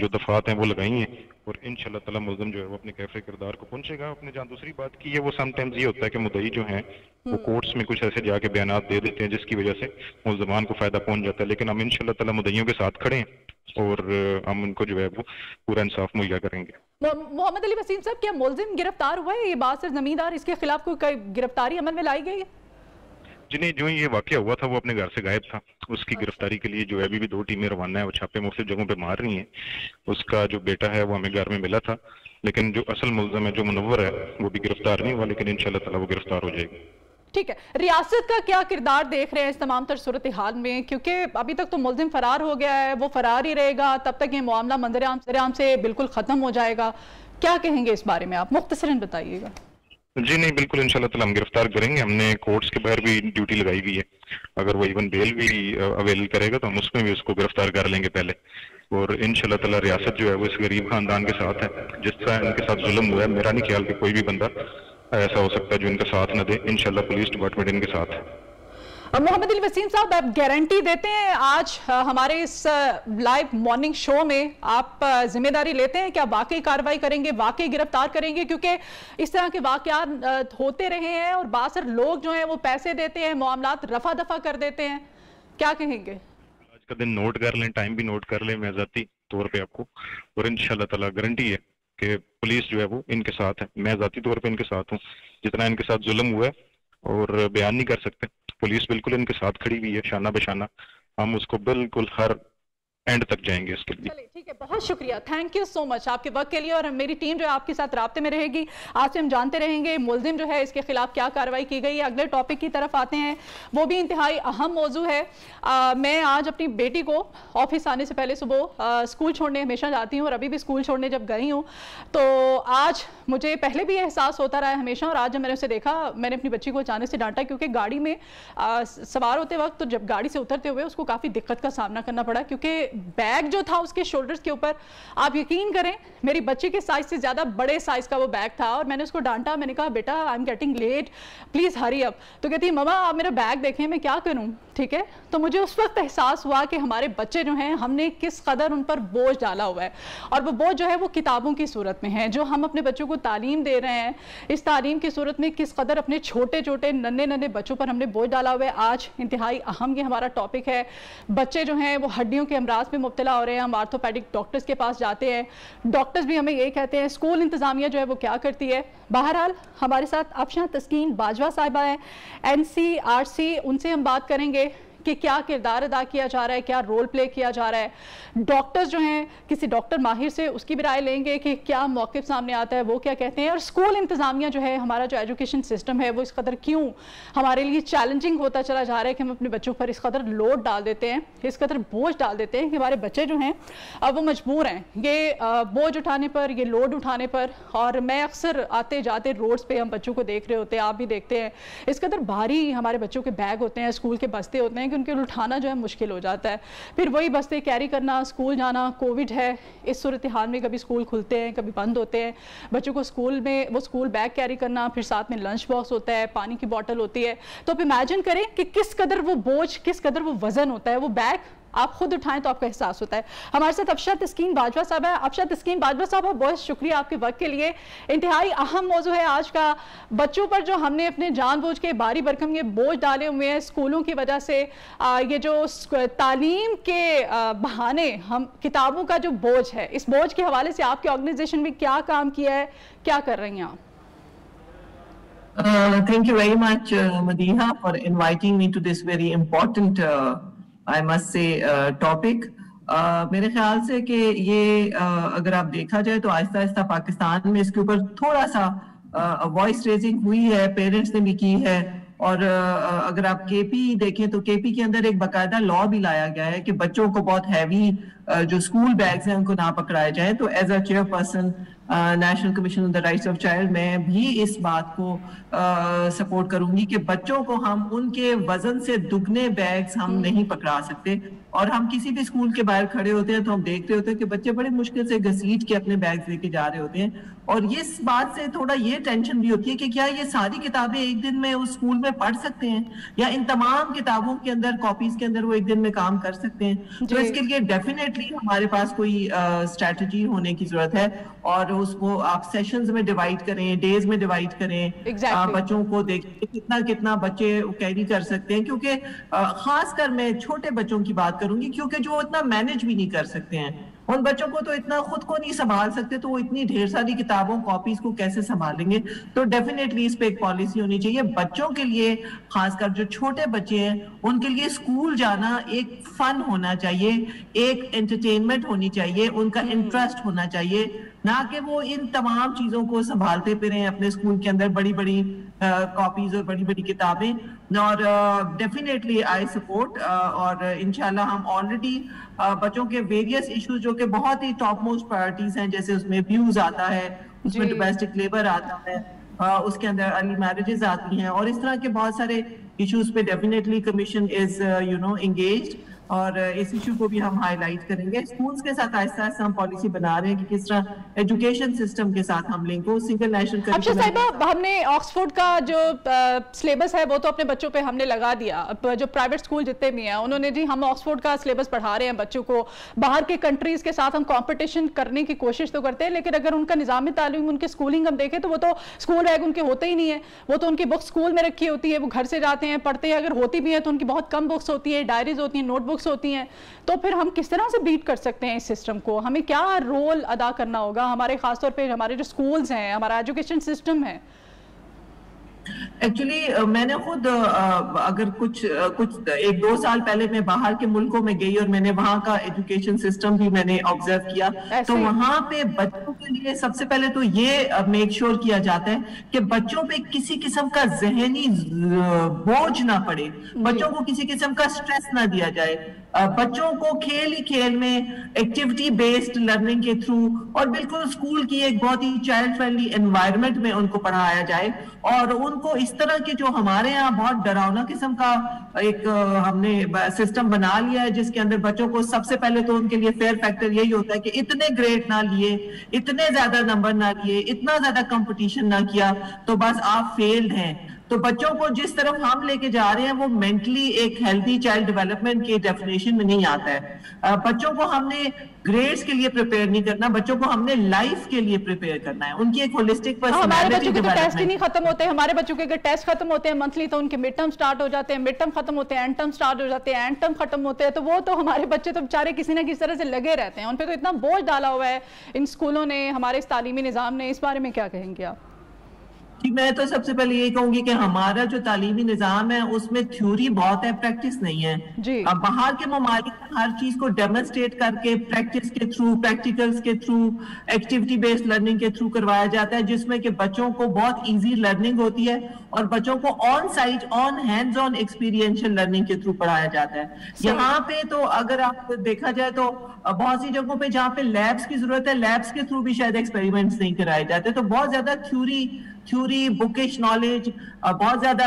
जो दफात हैं वो लगाई हैं, और इंशाल्लाह ताला मुल्ज़िम जो है वो अपने कैफरे किरदार को पहुंचेगा। अपने जहाँ दूसरी बात की है, वो समटाइम्स ये होता है कि मुद्दई जो है वो कोर्ट्स में कुछ ऐसे जाके बयानात दे देते हैं जिसकी वजह से मुल्ज़मान को फायदा पहुंच जाता है, लेकिन हम इंशाल्लाह ताला मुद्दईयों के साथ खड़े हैं और हम उनको जो है वो पूरा इंसाफ मुहैया करेंगे। मोहम्मद अली वसीम साहब, क्या मुल्ज़िम गिरफ्तार हुआ है? ये बासर ज़मींदार, इसके खिलाफ कोई गिरफ्तारी अमल में लाई गई है? जी नहीं, जो ये वाकया हुआ था वो अपने घर से गायब था, उसकी गिरफ्तारी के लिए जो है अभी भी 2 टीमें रवाना है, वो छापे मुख्तलिफ जगहों पे मार रही हैं। उसका जो बेटा है वो हमें घर में मिला था, लेकिन जो असल मुल्ज़िम है जो मुनव्वर है वो भी गिरफ्तार नहीं हुआ, लेकिन इंशाल्लाह ताला वो गिरफ्तार हो जाएगी। ठीक है, रियासत का क्या किरदार देख रहे हैं इस तमाम तर सूरत हाल में? क्योंकि अभी तक तो मुल्ज़िम फरार हो गया है, वो फरार ही रहेगा तब तक ये मामला मंजर-ए-आम से बिल्कुल ख़त्म हो जाएगा। क्या कहेंगे इस बारे में आप? मुख्तसरन बताइएगा। जी नहीं, बिल्कुल इंशाल्लाह ताला हम गिरफ्तार करेंगे। हमने कोर्ट्स के बाहर भी ड्यूटी लगाई हुई है, अगर वो इवन बेल भी अवेल करेगा तो हम उसमें भी उसको गिरफ्तार कर लेंगे पहले, और इंशाल्लाह ताला रियासत जो है वो इस गरीब खानदान के साथ है। जिस तरह इनके साथ जुल्म हुआ है, मेरा नहीं ख्याल कि कोई भी बंदा ऐसा हो सकता है जो इनका साथ न दे। इंशाल्लाह पुलिस डिपार्टमेंट इनके साथ है। मोहम्मद अली वसीम साहब, आप गारंटी देते हैं आज हमारे इस लाइव मॉर्निंग शो में, आप जिम्मेदारी लेते हैं क्या वाकई कार्रवाई करेंगे, वाकई गिरफ्तार करेंगे? क्योंकि इस तरह के वाकयात होते रहे हैं और बासर लोग जो हैं वो पैसे देते हैं, मामलात रफा दफा कर देते हैं। क्या कहेंगे? आज का दिन नोट कर लें, टाइम भी नोट कर लें, मैं ज़ाती तौर पे आपको, और इंशाल्लाह ताला गारंटी है कि पुलिस जो है वो इनके साथ है। मैं ज़ाती तौर पे इनके साथ हूँ, जितना इनके साथ जुल्म हुआ है और बयान नहीं कर सकते, पुलिस बिल्कुल इनके साथ खड़ी हुई है शाना बशाना। हम उसको बिल्कुल हर एंड तक जाएंगे इसके लिए। चलिए ठीक है, बहुत शुक्रिया, थैंक यू सो मच आपके वक्त के लिए, और मेरी टीम जो है आपके साथ राब्ते में रहेगी। आज से हम जानते रहेंगे मुल्जिम जो है इसके खिलाफ क्या कार्रवाई की गई है। अगले टॉपिक की तरफ आते हैं, वो भी इंतहाई अहम मौजू है। मैं आज अपनी बेटी को ऑफिस आने से पहले सुबह स्कूल छोड़ने हमेशा जाती हूँ, और अभी भी स्कूल छोड़ने जब गई हूँ तो आज मुझे पहले भी एहसास होता रहा है हमेशा, और आज जब मैंने उसे देखा, मैंने अपनी बच्ची को अचानक से डांटा, क्योंकि गाड़ी में सवार होते वक्त तो जब गाड़ी से उतरते हुए उसको काफ़ी दिक्कत का सामना करना पड़ा, क्योंकि बैग जो था उसके शोल्डर्स के ऊपर, आप यकीन करें मेरी बच्ची के साइज से ज़्यादा बड़े साइज का वो बैग था। और मैंने उसको डांटा, मैंने कहा बेटा I am getting late, please hurry up. तो कहती है मम्मा आप मेरा बैग देखें, मैं क्या करूं? ठीक है, तो मुझे उस वक्त एहसास हुआ कि हमारे बच्चे जो हैं हमने किस कदर उन पर बोझ डाला हुआ है, और वो बोझ जो है वो किताबों की सूरत में है। जो हम अपने बच्चों को तालीम दे रहे हैं, इस तालीम की सूरत में किस कदर अपने छोटे छोटे नन्हे नन्हे बच्चों पर हमने बोझ डाला हुआ है। आज इंतहाई अहम ये हमारा टॉपिक है। बच्चे जो हैं वो हड्डियों के अमराज में मुब्तला हो रहे हैं, हम आर्थोपेडिक डॉक्टर्स के पास जाते हैं, डॉक्टर्स भी हमें यही कहते हैं। स्कूल इंतज़ामिया जो है वो क्या करती है? बहरहाल हमारे साथ अफशां तस्कीन बाजवा साहिबा हैं, NCRC, उनसे हम बात करेंगे कि क्या किरदार अदा किया जा रहा है, क्या रोल प्ले किया जा रहा है। डॉक्टर्स जो हैं, किसी डॉक्टर माहिर से उसकी भी राय लेंगे कि क्या मौक़िफ़ सामने आता है, वो क्या कहते हैं। और स्कूल इंतज़ामिया जो है, हमारा जो एजुकेशन सिस्टम है, वो इस कदर क्यों हमारे लिए चैलेंजिंग होता चला जा रहा है कि हम अपने बच्चों पर इस कदर लोड डाल देते हैं, इस कदर बोझ डाल देते हैं कि हमारे बच्चे जो हैं अब वो मजबूर हैं ये बोझ उठाने पर, ये लोड उठाने पर। और मैं अक्सर आते जाते रोड्स पे हम बच्चों को देख रहे होते हैं, आप भी देखते हैं, इस कदर भारी हमारे बच्चों के बैग होते हैं, स्कूल के बस्ते होते हैं कि उनके उठाना जो है मुश्किल हो जाता है। फिर वही बस्ते कैरी करना, स्कूल जाना, कोविड है, इस सूरत हाल में कभी स्कूल खुलते हैं, कभी बंद होते हैं, बच्चों को स्कूल में वो स्कूल बैग कैरी करना, फिर साथ में लंच बॉक्स होता है, पानी की बोतल होती है। तो आप इमेजिन करें कि किस कदर वो बोझ, किस कदर वो वजन होता है। वो बैग आप खुद उठाएं तो आपका एहसास होता है। हमारे साथ अफशा तस्कीन बाजवा साहब है। अफशा तस्कीन बाजवा साहब, बहुत शुक्रिया आपके वक्त के लिए। इंतहाई अहम मौजू है आज का, बच्चों पर जो हमने अपने जानबूझ के भारी भरकम ये बोझ डाले हुए हैं स्कूलों की वजह से। ये जो तालीम के बहाने हम किताबों का जो बोझ है, इस बोझ के हवाले से आपके ऑर्गेनाइजेशन में क्या काम किया है, क्या कर रही हैं आप? Thank you very much, Madiha, for inviting me to this very important I must say topic. मेरे ख्याल से कि ये अगर आप देखा जाए तो आहिस्ता आहिस्ता पाकिस्तान में इसके ऊपर थोड़ा सा वॉइस रेजिंग हुई है, पेरेंट्स ने भी की है। और अगर आप केपी देखें तो केपी के अंदर एक बाकायदा लॉ भी लाया गया है कि बच्चों को बहुत हैवी जो स्कूल बैग्स हैं उनको ना पकड़ाए जाए। तो as a chairperson National Commission on the rights of child मैं भी इस बात को सपोर्ट करूंगी कि बच्चों को हम उनके वजन से दुगने बैग्स हम नहीं पकड़ा सकते। और हम किसी भी स्कूल के बाहर खड़े होते हैं तो हम देख रहे होते हैं कि बच्चे बड़े मुश्किल से घसीट के अपने बैग्स लेके जा रहे होते हैं। और इस बात से थोड़ा ये टेंशन भी होती है कि क्या ये सारी किताबें एक दिन में उस स्कूल में पढ़ सकते हैं, या इन तमाम किताबों के अंदर, कॉपीज के अंदर वो एक दिन में काम कर सकते हैं। तो इसके लिए डेफिनेटली हमारे पास कोई स्ट्रेटजी होने की जरूरत है। और उसको आप सेशंस में डिवाइड करें, डेज में डिवाइड करें, बच्चों को देखें कितना कितना बच्चे कैरी कर सकते हैं। क्योंकि खासकर मैं छोटे बच्चों की बात करूंगी, क्योंकि जो इतना मैनेज भी नहीं कर सकते हैं, उन बच्चों को तो इतना खुद को नहीं संभाल सकते, तो वो इतनी ढेर सारी किताबों, कॉपीज को कैसे संभालेंगे। तो डेफिनेटली इस पे एक पॉलिसी होनी चाहिए बच्चों के लिए, खासकर जो छोटे बच्चे हैं उनके लिए स्कूल जाना एक फन होना चाहिए, एक एंटरटेनमेंट होनी चाहिए, उनका इंटरेस्ट होना चाहिए, ना कि वो इन तमाम चीजों को संभालते फिरें अपने स्कूल के अंदर, बड़ी बड़ी कॉपीज और बड़ी बड़ी किताबें। और डेफिनेटली आई सपोर्ट, और इंशाल्लाह हम ऑलरेडी बच्चों के वेरियस इश्यूज जो कि बहुत ही टॉप मोस्ट प्रायोरिटीज हैं, जैसे उसमें अब्यूज आता है, उसमें डोमेस्टिक लेबर आता है, उसके अंदर अर्ली मैरिजेस आती हैं, और इस तरह के बहुत सारे इश्यूज पे डेफिनेटली कमीशन इज एंगेज्ड। और इस इशू को भी हम हाईलाइट करेंगे। स्कूल्स के साथ आहिस्ता आहिस्ता हम पॉलिसी बना रहे हैं कि किस तरह एजुकेशन सिस्टम के साथ हम लिंक को सिंगल नेशनल अच्छा साहिबा, हमने ऑक्सफोर्ड का जो सिलेबस है वो तो अपने बच्चों पे हमने लगा दिया। जो प्राइवेट स्कूल जितने भी हैं उन्होंने जी हम ऑक्सफोर्ड का सिलेबस पढ़ा रहे हैं बच्चों को, बाहर के कंट्रीज के साथ हम कॉम्पिटिशन करने की कोशिश तो करते हैं, लेकिन अगर उनका निज़ाम तालीम, उनकी स्कूलिंग हम देखें तो वो तो स्कूल बैग उनके होते ही नहीं है। वो तो उनकी बुक्स स्कूल में रखी होती है, वो घर से जाते हैं पढ़ते हैं, अगर होती भी है तो उनकी बहुत कम बुक्स होती है, डायरीज होती हैं, नोटबुक्स होती हैं। तो फिर हम किस तरह से बीट कर सकते हैं इस सिस्टम को? हमें क्या रोल अदा करना होगा, हमारे खासतौर पे हमारे जो स्कूल्स हैं, हमारा एजुकेशन सिस्टम है? एक्चुअली मैंने खुद अगर कुछ 1-2 साल पहले मैं बाहर के मुल्कों में गई और मैंने वहां का एजुकेशन सिस्टम भी मैंने ऑब्जर्व किया। तो वहां पे बच्चों के लिए सबसे पहले तो ये मेक श्योर किया जाता है कि बच्चों पे किसी किस्म का जहनी बोझ ना पड़े, बच्चों को किसी किस्म का स्ट्रेस ना दिया जाए, बच्चों को खेल ही खेल में एक्टिविटी बेस्ड लर्निंग के थ्रू और बिल्कुल स्कूल की एक बहुत ही चाइल्ड फ्रेंडली एनवायरनमेंट में उनको पढ़ाया जाए। और उनको इस तरह के जो हमारे यहाँ बहुत डरावना किस्म का एक हमने सिस्टम बना लिया है, जिसके अंदर बच्चों को सबसे पहले तो उनके लिए फेयर फैक्टर यही होता है कि इतने ग्रेड ना लिए, इतने ज्यादा नंबर ना लिए, इतना ज्यादा कंपटीशन ना किया तो बस आप फेल्ड हैं। तो बच्चों को जिस तरफ हम लेके जा रहे हैं वो मेंटली एक हेल्दी चाइल्ड डेवलपमेंट की डेफिनेशन में नहीं आता है। बच्चों को हमने ग्रेड्स के लिए प्रिपेयर नहीं करना, बच्चों को हमने लाइफ के लिए प्रिपेयर करना है, उनकी एक होलिस्टिक पर्सनालिटी। हमारे बच्चों के तो टेस्ट ही नहीं खत्म होते, हमारे बच्चों के अगर टेस्ट खत्म होते हैं मंथली तो उनके मिड टर्म स्टार्ट हो जाते हैं, मिड टर्म खत्म होते हैं एंड टर्म स्टार्ट हो जाते हैं, एंड टर्म खत्म होते हैं, तो वो तो हमारे बच्चे तो बेचारे किसी ना किसी तरह से लगे रहते हैं। उन पर तो इतना बोझ डाला हुआ है इन स्कूलों ने, हमारे इस तालीमी निज़ाम ने। इस बारे में क्या कहेंगे आप? ठीक, मैं तो सबसे पहले ये कहूंगी कि हमारा जो तालीमी निजाम है उसमें थ्योरी बहुत है, प्रैक्टिस नहीं है जी। अब बाहर के ममालिक में हर चीज को डेमोन्स्ट्रेट करके प्रैक्टिस के थ्रू, प्रैक्टिकल्स के थ्रू, एक्टिविटी बेस्ड लर्निंग के थ्रू करवाया जाता है, जिसमें कि बच्चों को बहुत इजी लर्निंग होती है और बच्चों को on site, on hands on experiential learning के थ्रू पढ़ाया जाता है। यहाँ पे तो अगर आप देखा जाए तो बहुत सी जगहों पे जहाँ पे लैब्स की जरूरत है, लैब्स के थ्रू भी शायद एक्सपेरिमेंट्स नहीं कराए जाते, तो बहुत ज्यादा थ्योरी बुकिश नॉलेज, बहुत ज्यादा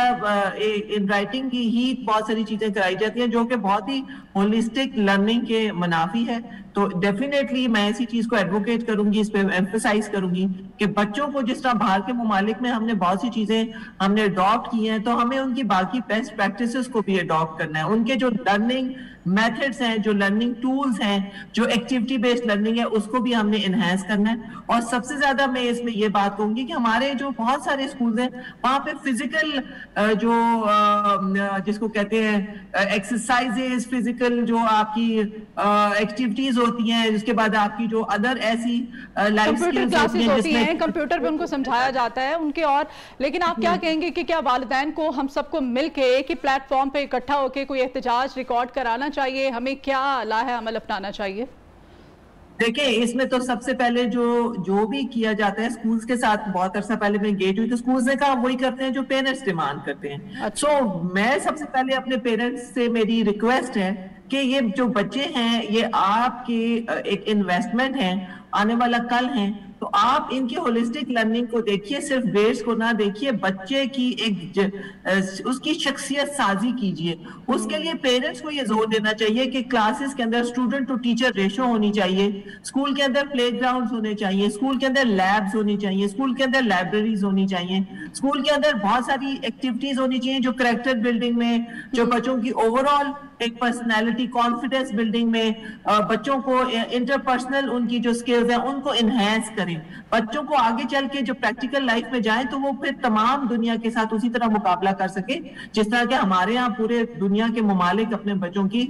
इन राइटिंग की ही बहुत सारी चीजें कराई जाती हैं जो कि बहुत ही होलिस्टिक लर्निंग के मुनाफी है। तो डेफिनेटली मैं इसी चीज को एडवोकेट करूंगी, इस पे एम्फसाइज करूंगी कि बच्चों को जिस तरह बाहर के ममालिक में हमने बहुत सी चीजें हमने अडॉप्ट की हैं, तो हमें उनकी बाकी बेस्ट प्रैक्टिसेस को भी अडॉप्ट करना है। उनके जो लर्निंग मेथड्स हैं, जो लर्निंग टूल्स हैं, जो एक्टिविटी बेस्ड लर्निंग है, उसको भी हमने इनहेंस करना है। और सबसे ज्यादा मैं इसमें ये बात कहूंगी कि हमारे जो बहुत सारे स्कूल हैं वहां पे फिजिकल जो जिसको कहते हैं एक्सरसाइजेस, फिजिकल जो आपकी एक्टिविटीज होती हैं, जिसके बाद आपकी जो अदर ऐसी लाइफ स्किल्स होती हैं, कंप्यूटर पे उनको समझाया जाता है उनके। और लेकिन आप क्या कहेंगे कि क्या वालिदैन को हम सबको मिलके एक ही प्लेटफॉर्म पे इकट्ठा होकर कोई एहतजाज रिकॉर्ड कराना चाहिए? हमें क्या लाहा अमल अपनाना चाहिए? देखिए, इसमें तो सबसे पहले जो भी किया जाता है स्कूल्स के साथ, बहुत अरसा पहले मैं एंगेज हुई तो स्कूल्स ने कहा वही करते हैं जो पेरेंट्स डिमांड करते हैं। सो मैं सबसे पहले अपने पेरेंट्स से मेरी रिक्वेस्ट है कि ये जो बच्चे हैं ये आपके एक इन्वेस्टमेंट है, आने वाला कल है, तो आप इनकी होलिस्टिक लर्निंग को देखिए, सिर्फ ग्रेड्स को ना देखिए, बच्चे की एक उसकी शख्सियत साजी कीजिए। उसके लिए पेरेंट्स को ये जोर देना चाहिए कि क्लासेस के अंदर स्टूडेंट टू टीचर रेशो होनी चाहिए, स्कूल के अंदर प्लेग्राउंड्स होने चाहिए, स्कूल के अंदर लैब्स होनी चाहिए, स्कूल के अंदर लाइब्रेरीज होनी चाहिए, स्कूल के अंदर बहुत सारी एक्टिविटीज होनी चाहिए जो कैरेक्टर बिल्डिंग में, जो बच्चों की ओवरऑल एक पर्सनैलिटी कॉन्फिडेंस बिल्डिंग में, बच्चों को इंटरपर्सनल उनकी जो स्किल्स हैं उनको इनहेंस करें। बच्चों को आगे चल के जो प्रैक्टिकल लाइफ में जाएं तो वो फिर तमाम दुनिया के साथ उसी तरह मुकाबला कर सके जिस तरह के हमारे यहाँ पूरे दुनिया के ममालिक अपने बच्चों की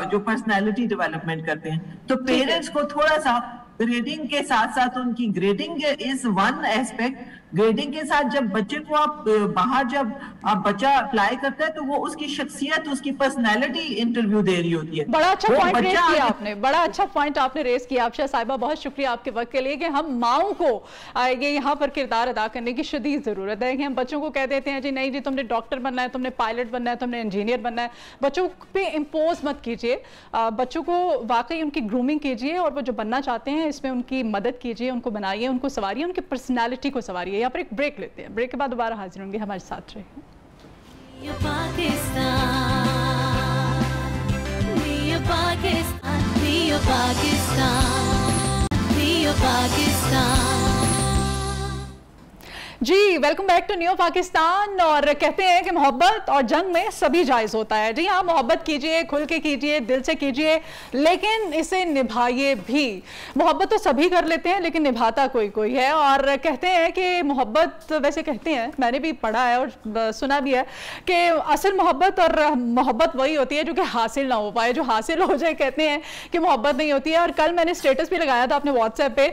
जो पर्सनैलिटी डेवलपमेंट करते हैं। तो पेरेंट्स को थोड़ा सा ग्रेडिंग के साथ साथ, उनकी grading is one aspect, grading के साथ जब बच्चे को आप बाहर जब आप बच्चा अप्लाई करता है तो वो उसकी शख्सियत, उसकी पर्सनैलिटी इंटरव्यू दे रही होती है। बड़ा अच्छा पॉइंट रेज किया आपने, बड़ा अच्छा पॉइंट आपने रेज किया अफशा साहिबा, बहुत शुक्रिया आपके वक्त के लिए कि हम माओं को ये यहाँ पर किरदार अदा करने की शदीद जरूरत है कि हम बच्चों को कह देते हैं जी नहीं जी तुमने डॉक्टर बनना है, तुमने पायलट बनना है, तुमने इंजीनियर बनना है। बच्चों पे इम्पोज मत कीजिए, बच्चों को वाकई उनकी ग्रूमिंग कीजिए और वो जो बनना चाहते हैं इसमें उनकी मदद कीजिए, उनको बनाइए, उनको संवारिए, उनकी पर्सनैलिटी को संवारिए। यहाँ पर एक ब्रेक लेते हैं, ब्रेक के बाद दोबारा हाजिर होंगे, हमारे साथ रहिए। जी welcome back to new Pakistan. और कहते हैं कि मोहब्बत और जंग में सभी जायज होता है। जी हाँ, मोहब्बत कीजिए, खुल के कीजिए, दिल से कीजिए, लेकिन इसे निभाइए भी। मोहब्बत तो सभी कर लेते हैं लेकिन निभाता कोई कोई है। और कहते हैं कि मोहब्बत, वैसे कहते हैं, मैंने भी पढ़ा है और सुना भी है कि असल मोहब्बत और मोहब्बत वही होती है जो कि हासिल ना हो पाए, जो हासिल हो जाए कहते हैं कि मोहब्बत नहीं होती है। और कल मैंने स्टेटस भी लगाया था अपने व्हाट्सएप पे